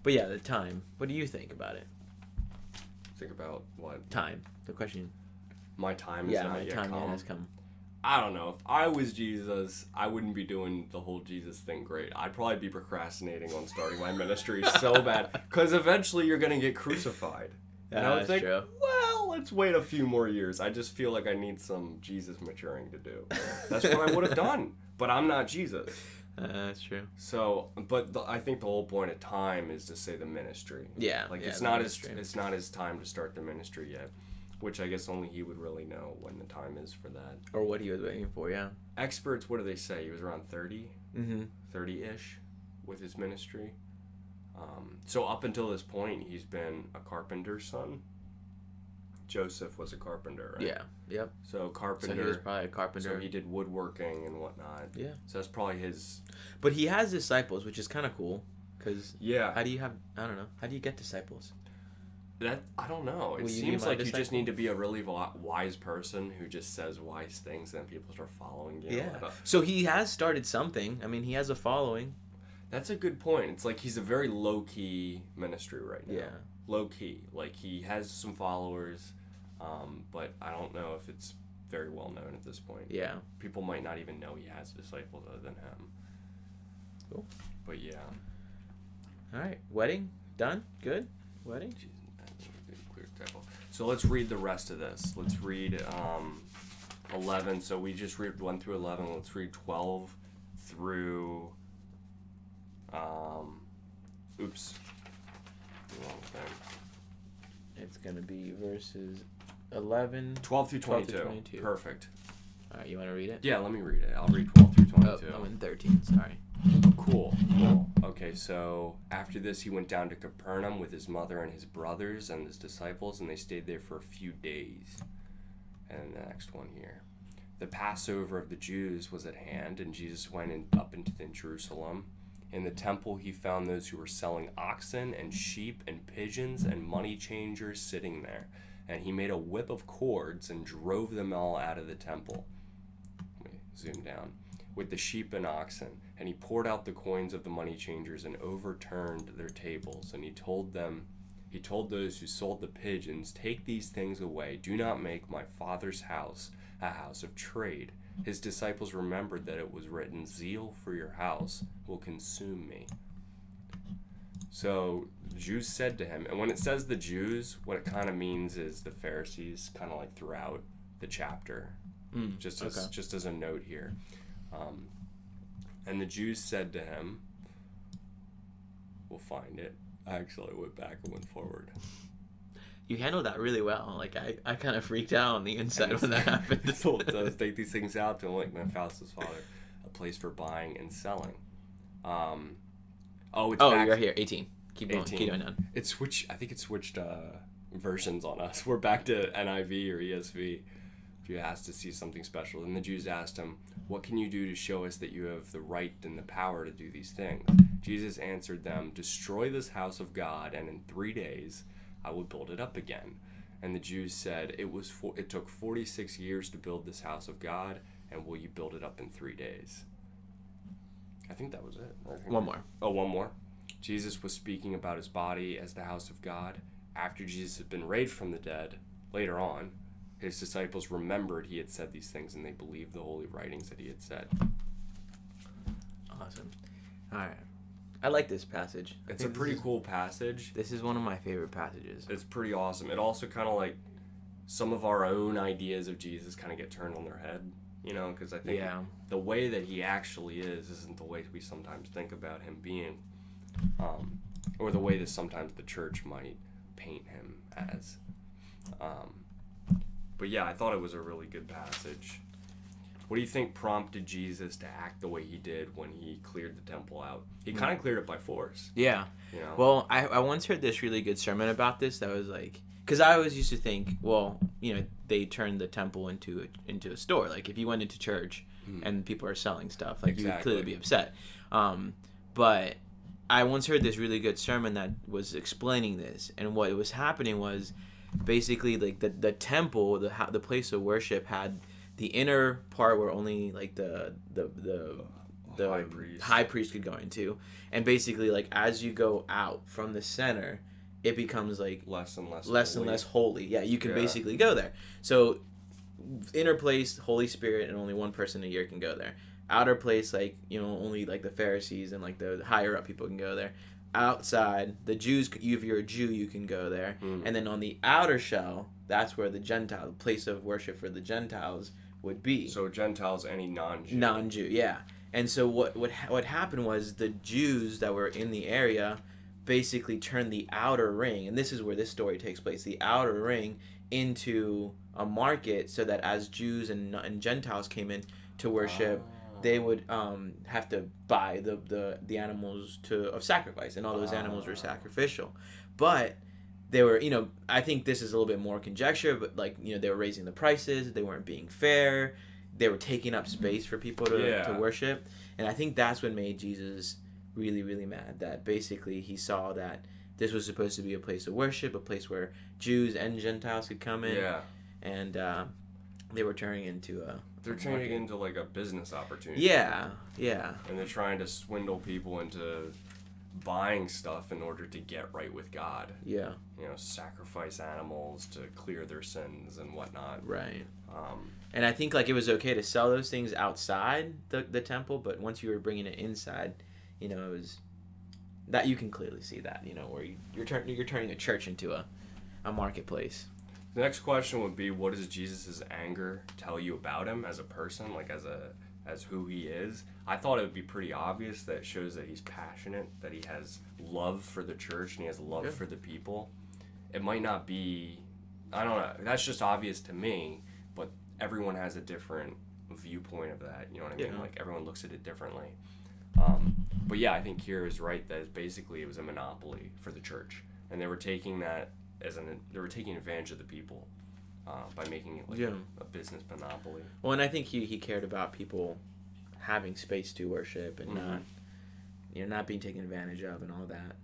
Speaker 2: But yeah, the time. What do you think about it?
Speaker 1: Think about what?
Speaker 2: Time. The question.
Speaker 1: My time is not yet come.
Speaker 2: Yeah, my time has come.
Speaker 1: I don't know. If I was Jesus, I wouldn't be doing the whole Jesus thing great. I'd probably be procrastinating on starting my ministry so bad. Because eventually you're going to get crucified. And I would think,
Speaker 2: true.
Speaker 1: Well, let's wait a few more years. I just feel like I need some Jesus maturing to do. That's what I would have done. But I'm not Jesus.
Speaker 2: That's true.
Speaker 1: So, but I think the whole point of time is to say the ministry.
Speaker 2: Yeah.
Speaker 1: Like it's not his time to start the ministry yet, which I guess only he would really know when the time is for that.
Speaker 2: Or what he was waiting for, yeah.
Speaker 1: Experts, what do they say? He was around 30?
Speaker 2: Mm-hmm.
Speaker 1: 30-ish with his ministry. So up until this point, he's been a carpenter's son. Joseph was a carpenter, right?
Speaker 2: Yeah. Yep.
Speaker 1: So carpenter.
Speaker 2: So he was probably a carpenter.
Speaker 1: So he did woodworking and whatnot.
Speaker 2: Yeah.
Speaker 1: So that's probably his.
Speaker 2: But he has disciples, which is kind of cool. Because
Speaker 1: yeah.
Speaker 2: How do you get disciples?
Speaker 1: I don't know. It seems like you just need to be a really wise person who just says wise things, and people start following you.
Speaker 2: Yeah. So he has started something. I mean, he has a following.
Speaker 1: That's a good point. It's like he's a very low-key ministry right now.
Speaker 2: Yeah.
Speaker 1: Low-key. Like, he has some followers, but I don't know if it's very well known at this point.
Speaker 2: Yeah.
Speaker 1: People might not even know he has disciples other than him.
Speaker 2: Cool.
Speaker 1: But yeah.
Speaker 2: All right. Wedding? Done? Good? Wedding?
Speaker 1: So let's read the rest of this. Let's read 11. So we just read 1 through 11. Let's read 12 through... oops. Wrong thing.
Speaker 2: It's going to be verses 11...
Speaker 1: 12 through 22. Perfect.
Speaker 2: All right, you want to read it?
Speaker 1: Yeah, let me read it. I'll read 12 through 22.
Speaker 2: Oh, I'm in 13. Sorry.
Speaker 1: Cool. Okay, so after this, he went down to Capernaum with his mother and his brothers and his disciples, and they stayed there for a few days. And the next one here. The Passover of the Jews was at hand, and Jesus went up into Jerusalem. In the temple he found those who were selling oxen and sheep and pigeons and money changers sitting there. And he made a whip of cords and drove them all out of the temple. Let me zoom down. With the sheep and oxen. And he poured out the coins of the money changers and overturned their tables. And he told those who sold the pigeons, "Take these things away. Do not make my Father's house a house of trade." His disciples remembered that it was written, "Zeal for your house will consume me." So the Jews said to him, and when it says the Jews, what it kind of means is the Pharisees, kind of like throughout the chapter, just as a note here. And the Jews said to him, we'll find it. I actually went back and went forward.
Speaker 2: You handled that really well. Like, I kind of freaked out on the inside when that happened.
Speaker 1: Told us, take these things out to like my Faustus father, a place for buying and selling.
Speaker 2: You're here. 18. Keep going.
Speaker 1: 18.
Speaker 2: Keep going on.
Speaker 1: I think it switched versions on us. We're back to NIV or ESV. If you asked to see something special, then the Jews asked him, "What can you do to show us that you have the right and the power to do these things?" Jesus answered them, "Destroy this house of God, and in 3 days I will build it up again." And the Jews said, "It took 46 years to build this house of God, and will you build it up in 3 days?" I think that was it.
Speaker 2: One more.
Speaker 1: Oh, one more. Jesus was speaking about his body as the house of God. After Jesus had been raised from the dead, later on, his disciples remembered he had said these things, and they believed the holy writings that he had said.
Speaker 2: Awesome. All right. I like this passage.
Speaker 1: It's a pretty cool passage.
Speaker 2: This is one of my favorite passages.
Speaker 1: It's pretty awesome. It also kind of like some of our own ideas of Jesus kind of get turned on their head, you know, because I think the way that he actually is isn't the way we sometimes think about him being, or the way that sometimes the church might paint him as. But yeah, I thought it was a really good passage. What do you think prompted Jesus to act the way he did when he cleared the temple out? He kind of cleared it by force.
Speaker 2: Yeah.
Speaker 1: You know?
Speaker 2: Well, I once heard this really good sermon about this that was like, because I always used to think, well, you know, they turned the temple into a store. Like, if you went into church and people are selling stuff, like, you would clearly be upset. But I once heard this really good sermon that was explaining this, and what was happening was basically like the temple, the place of worship had the inner part where only like the high priest could go into, and basically like as you go out from the center, it becomes like less and less holy. Yeah, you can basically go there. So inner place, Holy Spirit, and only one person a year can go there. Outer place, like, you know, only like the Pharisees and like the higher up people can go there. Outside, the Jews, if you're a Jew, you can go there. And then on the outer shell, that's where the Gentile place of worship for the Gentiles would be.
Speaker 1: So Gentiles, any non-Jew.
Speaker 2: Non-Jew, yeah. And so what happened was the Jews that were in the area basically turned the outer ring, and this is where this story takes place, the outer ring into a market, so that as Jews and Gentiles came in to worship, they would have to buy the animals of sacrifice, and all those animals were sacrificial. But they were, you know, I think this is a little bit more conjecture, but like, you know, they were raising the prices, they weren't being fair, they were taking up space for people to worship. And I think that's what made Jesus really, really mad, that basically he saw that this was supposed to be a place of worship, a place where Jews and Gentiles could come in. Yeah. And they were turning into
Speaker 1: into like a business opportunity.
Speaker 2: Yeah, yeah.
Speaker 1: And they're trying to swindle people into buying stuff in order to get right with God.
Speaker 2: Yeah.
Speaker 1: You know, sacrifice animals to clear their sins and whatnot.
Speaker 2: Right. And I think like it was okay to sell those things outside the temple, but once you were bringing it inside, you know, it was that you can clearly see that, you know, where you're turning a church into a marketplace.
Speaker 1: The next question would be, what does Jesus' anger tell you about him as a person, like as who he is? I thought it would be pretty obvious that it shows that he's passionate, that he has love for the church, and he has love for the people. It might not be, I don't know, that's just obvious to me, but everyone has a different viewpoint of that, you know what I mean? Like, everyone looks at it differently. But yeah, I think Kira is right that basically it was a monopoly for the church, and they were taking that they were taking advantage of the people by making it like a business monopoly.
Speaker 2: Well, and I think he cared about people having space to worship and you're not being taken advantage of and all that.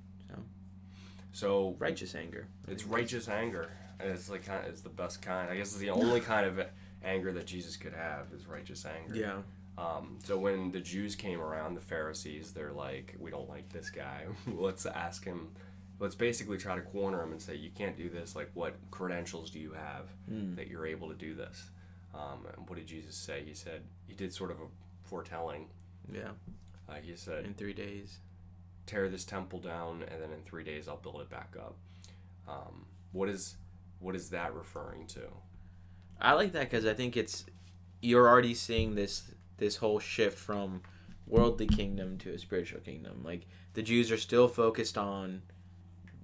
Speaker 1: So
Speaker 2: righteous anger.
Speaker 1: It's righteous anger. And it's like it's the best kind. I guess it's the only kind of anger that Jesus could have is righteous anger.
Speaker 2: Yeah.
Speaker 1: So when the Jews came around, the Pharisees, they're like, we don't like this guy. Let's ask him. Let's basically try to corner him and say, you can't do this. Like, what credentials do you have that you're able to do this? And what did Jesus say? He said, he did sort of a foretelling.
Speaker 2: Yeah.
Speaker 1: He said,
Speaker 2: in 3 days.
Speaker 1: Tear this temple down, and then in 3 days I'll build it back up. What is that referring to?
Speaker 2: I like that because I think you're already seeing this whole shift from worldly kingdom to a spiritual kingdom. Like, the Jews are still focused on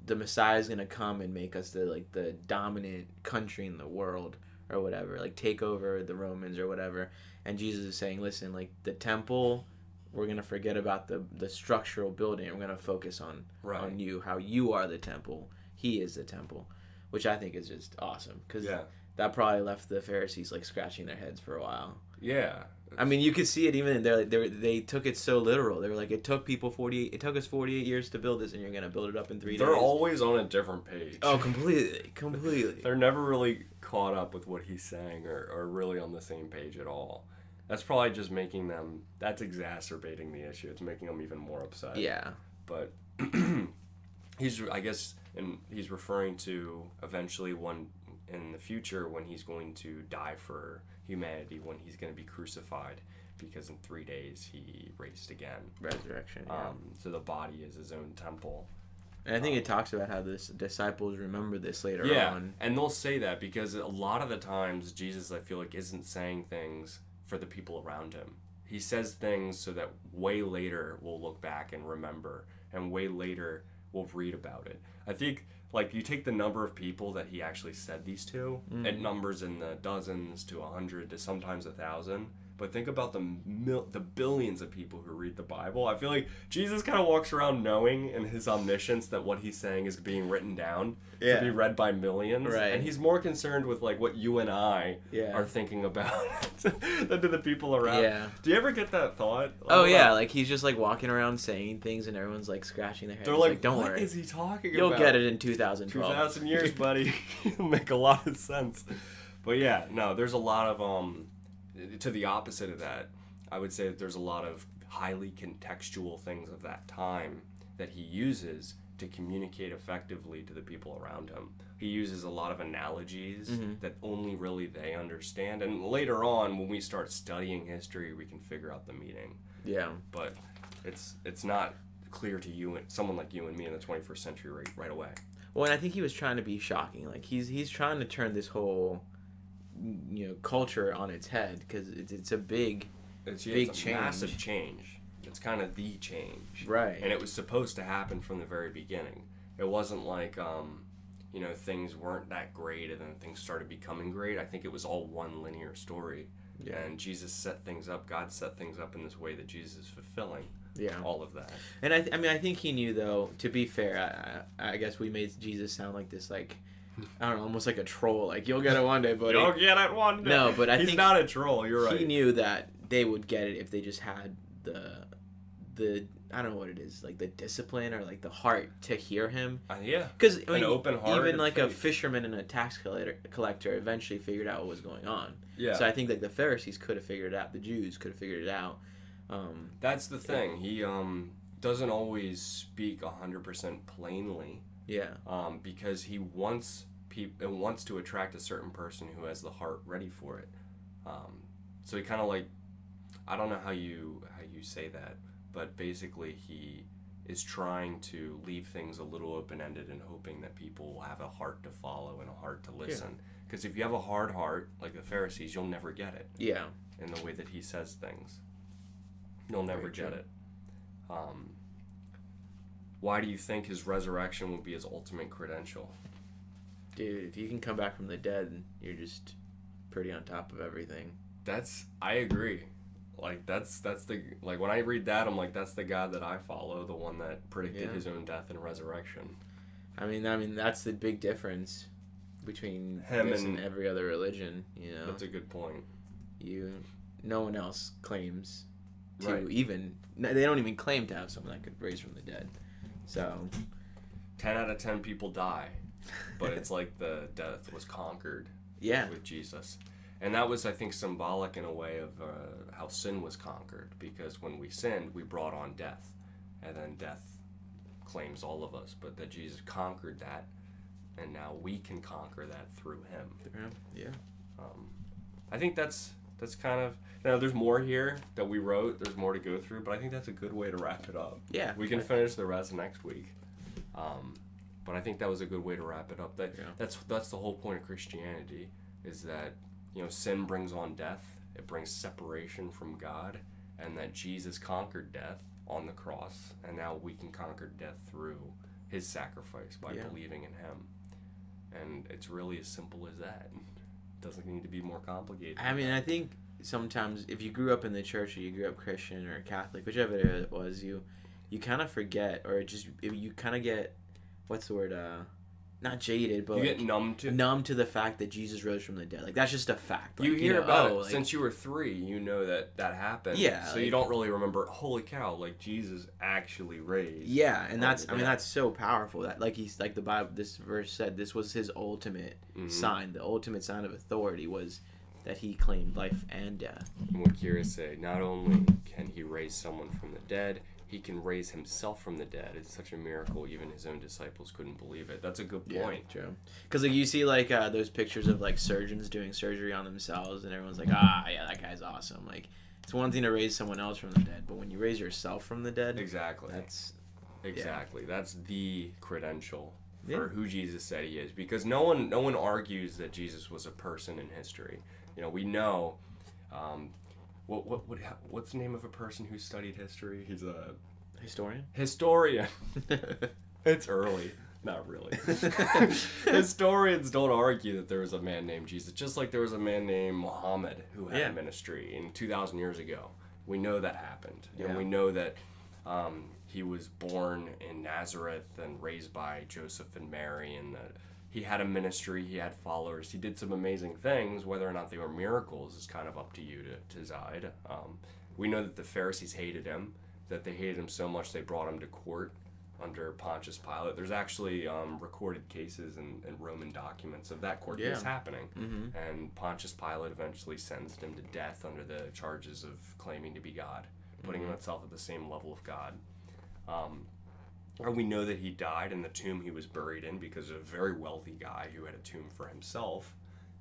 Speaker 2: the Messiah is gonna come and make us the dominant country in the world or whatever, like take over the Romans or whatever. And Jesus is saying, listen, like the temple, we're gonna forget about the structural building. We're gonna focus on you, how you are the temple. He is the temple, which I think is just awesome because that probably left the Pharisees like scratching their heads for a while.
Speaker 1: Yeah.
Speaker 2: I mean, you could see it even in there. They took it so literal. They were like, it took us 48 years to build this, and you're gonna build it up in 3 days.
Speaker 1: They're always on a different page.
Speaker 2: Oh, completely.
Speaker 1: They're never really caught up with what he's saying, or really on the same page at all. That's probably just making them. That's exacerbating the issue. It's making them even more upset.
Speaker 2: Yeah.
Speaker 1: But he's referring to eventually one in the future when he's going to die for humanity, when he's going to be crucified, because in 3 days he raised again.
Speaker 2: Resurrection. Yeah.
Speaker 1: So the body is his own temple.
Speaker 2: And I think it talks about how the disciples remember this later on.
Speaker 1: And they'll say that because a lot of the times Jesus, I feel like, isn't saying things for the people around him. He says things so that way later we'll look back and remember, and way later we'll read about it. I think, like, you take the number of people that he actually said these to, it numbers in the dozens to 100 to sometimes 1,000. But think about the billions of people who read the Bible. I feel like Jesus kind of walks around knowing in his omniscience that what he's saying is being written down to be read by millions.
Speaker 2: Right.
Speaker 1: And he's more concerned with like what you and I are thinking about than to the people around.
Speaker 2: Yeah.
Speaker 1: Do you ever get that thought?
Speaker 2: Oh, yeah. Like, he's just like walking around saying things and everyone's like scratching their heads.
Speaker 1: They're like,
Speaker 2: don't
Speaker 1: what
Speaker 2: worry.
Speaker 1: is he talking
Speaker 2: You'll
Speaker 1: about?
Speaker 2: get it in 2012.
Speaker 1: 2,000 years, buddy. It'll make a lot of sense. But yeah, no, there's a lot of to the opposite of that, I would say that there's a lot of highly contextual things of that time that he uses to communicate effectively to the people around him. He uses a lot of analogies that only really they understand. And later on, when we start studying history, we can figure out the meaning.
Speaker 2: Yeah.
Speaker 1: But it's not clear to you, someone like you and me in the 21st century right away.
Speaker 2: Well, and I think he was trying to be shocking. Like, he's trying to turn this whole culture on its head, because it's a big change.
Speaker 1: Massive change. It's kind of the change,
Speaker 2: right?
Speaker 1: And it was supposed to happen from the very beginning. It wasn't like things weren't that great and then things started becoming great. I think it was all one linear story. Yeah. And Jesus set things up. God set things up in this way that Jesus is fulfilling. Yeah. All of that.
Speaker 2: And I think he knew, though. To be fair, I guess we made Jesus sound like this, like, I don't know, almost like a troll. Like, you'll get it one day, buddy.
Speaker 1: You'll get it one day.
Speaker 2: No, but
Speaker 1: he's not a troll. You're right.
Speaker 2: He knew that they would get it if they just had the I don't know what it is, like the discipline or like the heart to hear him.
Speaker 1: Yeah.
Speaker 2: Because
Speaker 1: an open heart.
Speaker 2: Even like a fisherman and a tax collector eventually figured out what was going on.
Speaker 1: Yeah.
Speaker 2: So I think like the Pharisees could have figured it out. The Jews could have figured it out.
Speaker 1: That's the thing. He doesn't always speak 100% plainly.
Speaker 2: Yeah.
Speaker 1: Because he wants to attract a certain person who has the heart ready for it. So he kind of like, I don't know how you say that, but basically he is trying to leave things a little open-ended and hoping that people will have a heart to follow and a heart to listen. Because if you have a hard heart, like the Pharisees, you'll never get it.
Speaker 2: Yeah.
Speaker 1: In the way that he says things. You'll never get it. Why do you think his resurrection will be his ultimate credential?
Speaker 2: Dude, if you can come back from the dead, you're just pretty on top of everything.
Speaker 1: I agree. Like, that's the, like, when I read that, I'm like, that's the God that I follow, the one that predicted his own death and resurrection.
Speaker 2: I mean, that's the big difference between him and every other religion, you know?
Speaker 1: That's a good point.
Speaker 2: No one else claims to even. They don't even claim to have someone that could raise from the dead. So
Speaker 1: 10 out of 10 people die, but it's like the death was conquered with Jesus. And that was, I think, symbolic in a way of how sin was conquered, because when we sinned, we brought on death, and then death claims all of us, but that Jesus conquered that, and now we can conquer that through him.
Speaker 2: Yeah.
Speaker 1: I think that's kind of, there's more here that we wrote, there's more to go through, but I think that's a good way to wrap it up.
Speaker 2: Yeah.
Speaker 1: We can finish the rest next week. But I think that was a good way to wrap it up. That's the whole point of Christianity, is that, sin brings on death, it brings separation from God, and that Jesus conquered death on the cross, and now we can conquer death through his sacrifice by believing in him. And it's really as simple as that. It doesn't need to be more complicated.
Speaker 2: I mean, I think sometimes if you grew up in the church, or you grew up Christian or Catholic, whichever it was, you kind of forget, or you kind of get, what's the word, not jaded, but
Speaker 1: you get
Speaker 2: numb to the fact that Jesus rose from the dead. Like, that's just a fact. Like,
Speaker 1: you hear about it since you were 3. You know that happened.
Speaker 2: Yeah.
Speaker 1: So you don't really remember. Holy cow! Like, Jesus actually raised.
Speaker 2: Yeah, and that's that's so powerful. That the Bible, this verse said, this was his ultimate sign. The ultimate sign of authority was that he claimed life and death.
Speaker 1: And what Kira say? Not only can he raise someone from the dead, he can raise himself from the dead. It's such a miracle, even his own disciples couldn't believe it. That's a good point.
Speaker 2: Yeah, true. Because you see those pictures of surgeons doing surgery on themselves, and everyone's like, yeah, that guy's awesome. Like, it's one thing to raise someone else from the dead, but when you raise yourself from the dead, that's the credential for who Jesus said he is. Because no one argues that Jesus was a person in history. We know. What's the name of a person who studied history? He's a historian.
Speaker 1: It's early. Not really. Historians don't argue that there was a man named Jesus, just like there was a man named Muhammad who had a ministry 2,000 years ago. We know that happened. And we know that he was born in Nazareth and raised by Joseph and Mary, and that he had a ministry, he had followers, he did some amazing things. Whether or not they were miracles is kind of up to you to decide. We know that the Pharisees hated him, that they hated him so much they brought him to court under Pontius Pilate. There's actually recorded cases and Roman documents of that court case happening. Mm-hmm. And Pontius Pilate eventually sentenced him to death under the charges of claiming to be God, putting himself at the same level of God. And we know that he died in the tomb he was buried in, because of a very wealthy guy who had a tomb for himself,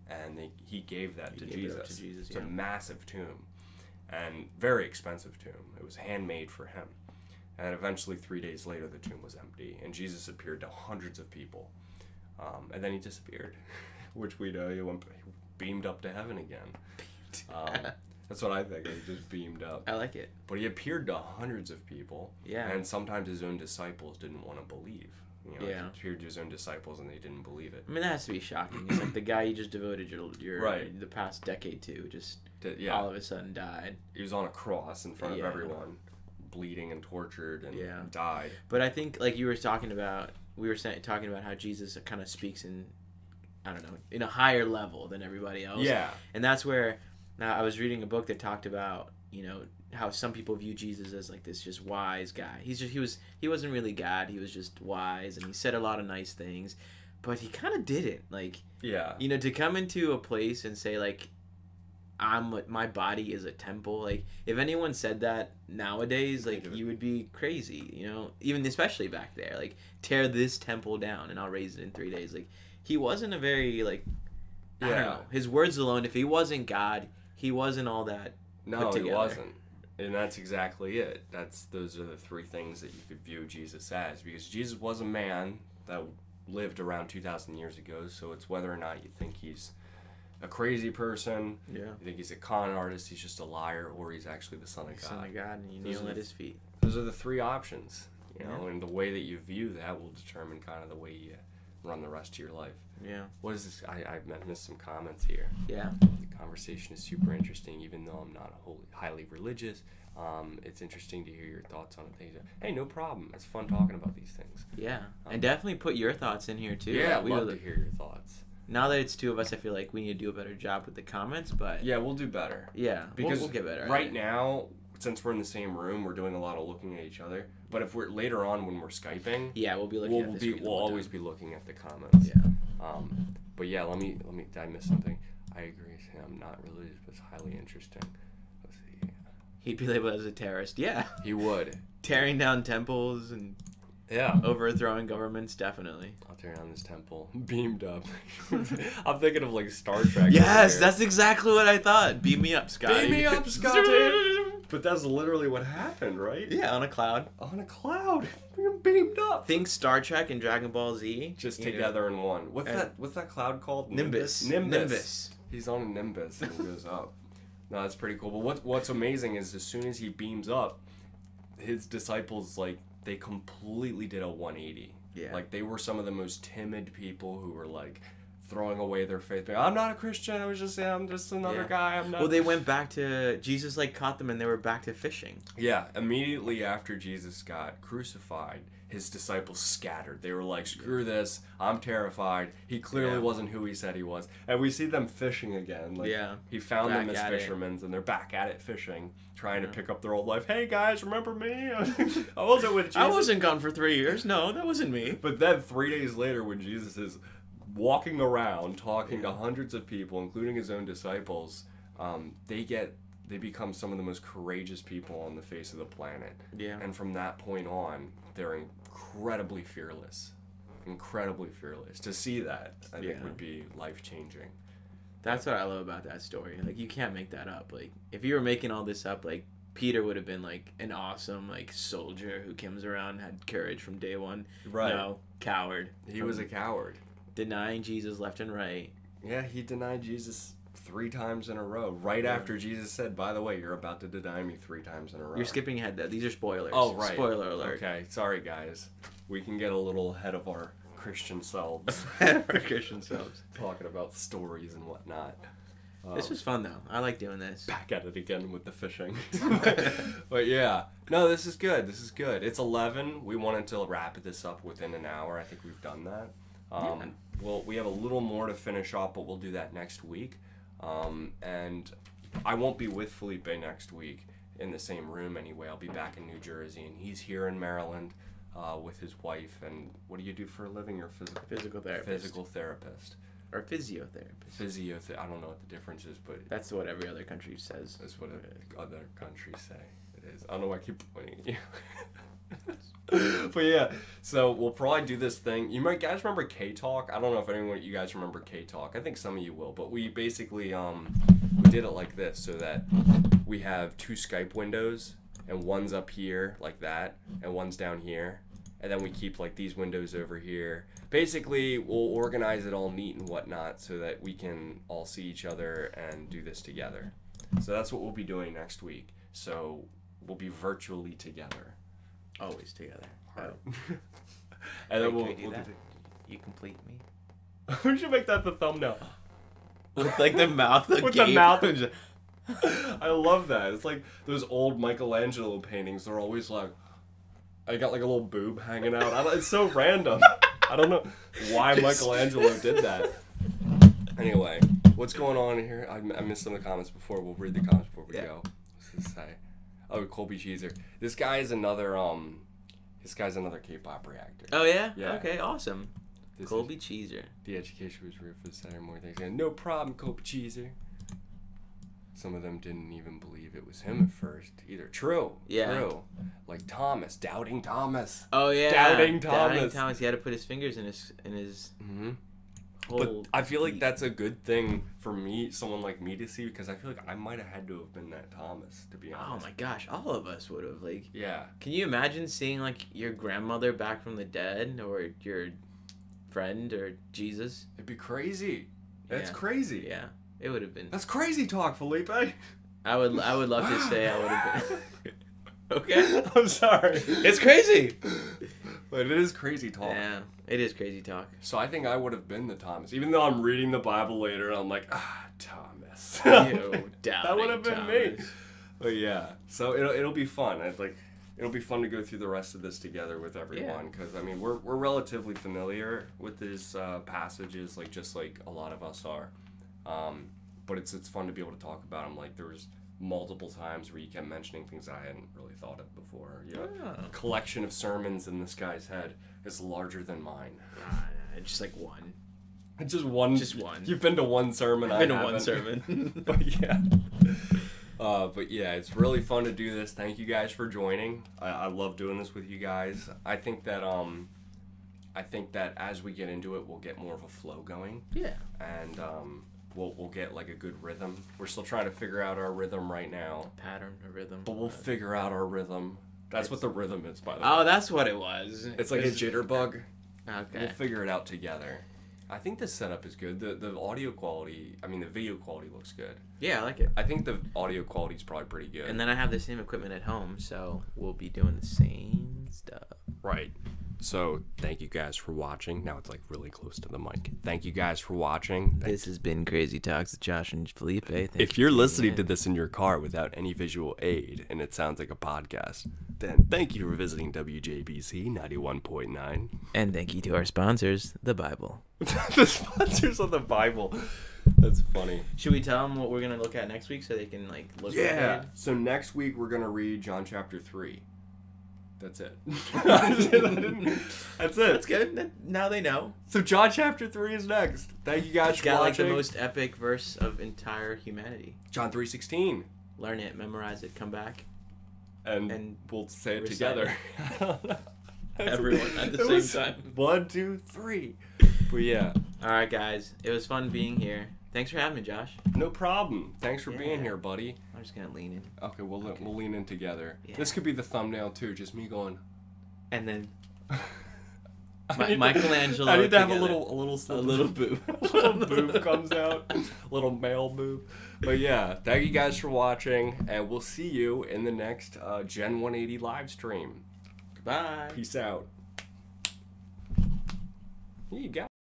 Speaker 1: and he gave that to Jesus. It's a massive tomb, and very expensive tomb. It was handmade for him. And eventually, 3 days later, the tomb was empty, and Jesus appeared to hundreds of people. And then he disappeared, which we know he beamed up to heaven again. That's what I think. He just beamed up.
Speaker 2: I like it.
Speaker 1: But he appeared to hundreds of people.
Speaker 2: Yeah.
Speaker 1: And sometimes his own disciples didn't want to believe. He appeared to his own disciples and they didn't believe it.
Speaker 2: I mean, that has to be shocking. It's like the guy you just devoted the past decade to all of a sudden died.
Speaker 1: He was on a cross in front of everyone, bleeding and tortured, and died.
Speaker 2: But I think, like you were talking about, talking about how Jesus kind of speaks in a higher level than everybody else.
Speaker 1: Yeah.
Speaker 2: And that's where... Now, I was reading a book that talked about, how some people view Jesus as like this just wise guy. He wasn't really God. He was just wise, and he said a lot of nice things, but he kind of didn't. Like, to come into a place and say like, my body is a temple. Like, if anyone said that nowadays, like, you would be crazy. Even especially back there. Like, tear this temple down and I'll raise it in 3 days. Like, he wasn't a very like. I don't know. His words alone, if he wasn't God, he wasn't all that put together.
Speaker 1: He wasn't. And that's exactly it. Those are the 3 things that you could view Jesus as. Because Jesus was a man that lived around 2,000 years ago, so it's whether or not you think he's a crazy person, you think he's a con artist, he's just a liar, or he's actually the Son of God.
Speaker 2: Son of God, and you kneel at his feet.
Speaker 1: Those are the 3 options. And the way that you view that will determine kind of the way you run the rest of your life.
Speaker 2: Yeah.
Speaker 1: What is this? I missed some comments here.
Speaker 2: Yeah.
Speaker 1: The conversation is super interesting, even though I'm not highly religious. It's interesting to hear your thoughts on things. Hey, no problem. It's fun talking about these things.
Speaker 2: Yeah. And definitely put your thoughts in here, too.
Speaker 1: Yeah, I'd love to hear your thoughts.
Speaker 2: Now that it's 2 of us, I feel like we need to do a better job with the comments, but...
Speaker 1: Yeah, we'll do better.
Speaker 2: Yeah,
Speaker 1: because
Speaker 2: we'll get better
Speaker 1: right now, since we're in the same room, we're doing a lot of looking at each other. But if we're later on when we're Skyping,
Speaker 2: yeah, we'll be looking at the screen.
Speaker 1: We'll always be looking at the comments.
Speaker 2: Yeah.
Speaker 1: But yeah, let me. Did I miss something? I agree with him. Not religious, but it's highly interesting. Let's see.
Speaker 2: He'd be labeled as a terrorist. Yeah.
Speaker 1: He would.
Speaker 2: Tearing down temples and overthrowing governments, definitely.
Speaker 1: I'll tear down this temple. Beamed up. I'm thinking of like Star Trek.
Speaker 2: Yes, that's exactly what I thought. Beam me up, Scotty.
Speaker 1: Beam me up, Scotty. But that's literally what happened, right?
Speaker 2: Yeah, on a cloud.
Speaker 1: On a cloud. We're beamed up.
Speaker 2: Think Star Trek and Dragon Ball Z.
Speaker 1: Just together in one. What's that cloud called?
Speaker 2: Nimbus.
Speaker 1: He's on a Nimbus and he goes up. No, that's pretty cool. But what's amazing is as soon as he beams up, his disciples, like, they completely did a 180.
Speaker 2: Yeah.
Speaker 1: Like, they were some of the most timid people who were, like, throwing away their faith. I'm not a Christian. I'm just another guy. I'm not.
Speaker 2: Well, they went back to Jesus, like, caught them, and they were back to fishing.
Speaker 1: Yeah. Immediately after Jesus got crucified, his disciples scattered. They were like, screw this. I'm terrified. He clearly wasn't who he said he was. And we see them fishing again. Like, he found them as fishermen, and they're back at it fishing, trying to pick up their old life. Hey, guys, remember me? I wasn't with Jesus.
Speaker 2: I wasn't gone for 3 years. No, that wasn't me.
Speaker 1: But then 3 days later, when Jesus is walking around talking to hundreds of people, including his own disciples, they become some of the most courageous people on the face of the planet.
Speaker 2: Yeah.
Speaker 1: And from that point on, they're incredibly fearless. Incredibly fearless. To see that, I think, would be life-changing.
Speaker 2: That's what I love about that story. Like, you can't make that up. Like, if you were making all this up, like, Peter would have been, like, an awesome, like, soldier who comes around, had courage from day one.
Speaker 1: Right.
Speaker 2: No, coward.
Speaker 1: He was a coward.
Speaker 2: Denying Jesus left and right.
Speaker 1: Yeah, he denied Jesus 3 times in a row. Right after Jesus said, by the way, you're about to deny me 3 times in a row.
Speaker 2: You're skipping ahead, though. These are spoilers.
Speaker 1: Oh, right.
Speaker 2: Spoiler alert.
Speaker 1: Okay, sorry, guys. We can get a little ahead of our Christian selves.
Speaker 2: Our Christian selves.
Speaker 1: Talking about stories and whatnot.
Speaker 2: This was fun, though. I like doing this.
Speaker 1: Back at it again with the fishing. But yeah. No, this is good. This is good. It's 11. We wanted to wrap this up within an hour. I think we've done that. Well, we have a little more to finish off, but we'll do that next week. And I won't be with Felipe next week in the same room anyway. I'll be back in New Jersey, and he's here in Maryland with his wife. And what do you do for a living? You're a
Speaker 2: physical therapist.
Speaker 1: Physical therapist.
Speaker 2: Or physiotherapist.
Speaker 1: I don't know what the difference is, but
Speaker 2: that's what every other country says.
Speaker 1: That's what other countries say. It is. I don't know why I keep pointing at you. But yeah, so we'll probably do this thing. You might guys remember KakaoTalk? I don't know if anyone of you guys remember KakaoTalk. I think some of you will, but we basically we did it like this so that we have 2 Skype windows, and one's up here like that, and one's down here, and then we keep like these windows over here. Basically, we'll organize it all neat and whatnot so that we can all see each other and do this together. So that's what we'll be doing next week. So we'll be virtually together.
Speaker 2: Always together.
Speaker 1: And then we'll
Speaker 2: do that. You complete me.
Speaker 1: We should make that the thumbnail.
Speaker 2: With like the mouth.
Speaker 1: With the mouth. I love that. It's like those old Michelangelo paintings. They're always like, I got like a little boob hanging out. It's so random. I don't know why Michelangelo did that. Anyway, what's going on here? I missed some of the comments before. We'll read the comments before we go. What's this say? Oh, Colby Cheeser. This guy's another K-pop reactor.
Speaker 2: Oh yeah?
Speaker 1: Yeah.
Speaker 2: Okay, awesome. Colby Cheeser.
Speaker 1: The education was real for the Saturday morning things. No problem, Colby Cheeser. Some of them didn't even believe it was him at first either. True.
Speaker 2: Yeah.
Speaker 1: True. Like Thomas, doubting Thomas.
Speaker 2: Oh yeah.
Speaker 1: Doubting Thomas.
Speaker 2: Doubting Thomas. He had to put his fingers in his.
Speaker 1: Mm-hmm. But I feel like that's a good thing for me, someone like me, to see, because I feel like I might have had to have been that Thomas, to be honest.
Speaker 2: Oh my gosh, all of us would have. Like.
Speaker 1: Yeah.
Speaker 2: Can you imagine seeing like your grandmother back from the dead, or your friend, or Jesus?
Speaker 1: It'd be crazy. That's crazy.
Speaker 2: Yeah. It would have been.
Speaker 1: That's crazy talk, Felipe.
Speaker 2: I would love to say I would have been. Okay.
Speaker 1: I'm sorry.
Speaker 2: It's crazy.
Speaker 1: But it is crazy talk.
Speaker 2: Yeah, it is crazy talk.
Speaker 1: So I think I would have been the Thomas, even though I'm reading the Bible later and I'm like, Thomas.
Speaker 2: Ew,
Speaker 1: that would have been
Speaker 2: Thomas.
Speaker 1: me. But yeah, so it'll be fun. It'll be fun to go through the rest of this together with everyone, because I mean we're relatively familiar with these passages, just like a lot of us are. But it's fun to be able to talk about them. Like, there was multiple times where you kept mentioning things I hadn't really thought of before. You know,
Speaker 2: Oh.
Speaker 1: collection of sermons in this guy's head is larger than mine.
Speaker 2: Just like one.
Speaker 1: Just one.
Speaker 2: Just one.
Speaker 1: You've been to one sermon.
Speaker 2: I've been to one sermon.
Speaker 1: But yeah, it's really fun to do this. Thank you guys for joining. I love doing this with you guys. I think that as we get into it, we'll get more of a flow going.
Speaker 2: Yeah.
Speaker 1: And we'll get like a good rhythm. We're still trying to figure out our rhythm right now.
Speaker 2: Pattern, a rhythm.
Speaker 1: But we'll figure out our rhythm. That's what the rhythm is, by the way.
Speaker 2: Oh, that's what it was.
Speaker 1: It's like a jitterbug.
Speaker 2: Okay.
Speaker 1: We'll figure it out together. I think the setup is good. The audio quality, the video quality looks good.
Speaker 2: Yeah, I like it.
Speaker 1: I think the audio quality is probably pretty good.
Speaker 2: And then I have the same equipment at home, so we'll be doing the same stuff.
Speaker 1: Right. So, thank you guys for watching. Now it's like really close to the mic. Thank you guys for watching.
Speaker 2: This has been Crazy Talks with Josh and Felipe.
Speaker 1: If you're listening to this in your car without any visual aid and it sounds like a podcast, then thank you for visiting WJBC 91.9.
Speaker 2: And thank you to our sponsors, the Bible.
Speaker 1: The sponsors of the Bible. That's funny.
Speaker 2: Should we tell them what we're going to look at next week so they can like look ahead?
Speaker 1: So next week we're going to read John chapter 3. That's it. That's it.
Speaker 2: That's good. Now they know.
Speaker 1: So John chapter 3 is next. Thank you guys for watching.
Speaker 2: It's got like the most epic verse of entire humanity.
Speaker 1: John 3:16.
Speaker 2: Learn it, memorize it, come back.
Speaker 1: And we'll say it
Speaker 2: recite
Speaker 1: together.
Speaker 2: Everyone at the same time.
Speaker 1: 1, 2, 3. But yeah.
Speaker 2: All right, guys. It was fun being here. Thanks for having me, Josh.
Speaker 1: No problem. Thanks for being here, buddy.
Speaker 2: I'm just gonna lean in.
Speaker 1: Okay, we'll lean in together.
Speaker 2: Yeah.
Speaker 1: This could be the thumbnail too, just me going.
Speaker 2: And then Michelangelo.
Speaker 1: I need to have a
Speaker 2: together.
Speaker 1: little boob. A little boob comes out. Little male boob. But yeah, thank you guys for watching, and we'll see you in the next GEN180 live stream.
Speaker 2: Goodbye.
Speaker 1: Peace out. You got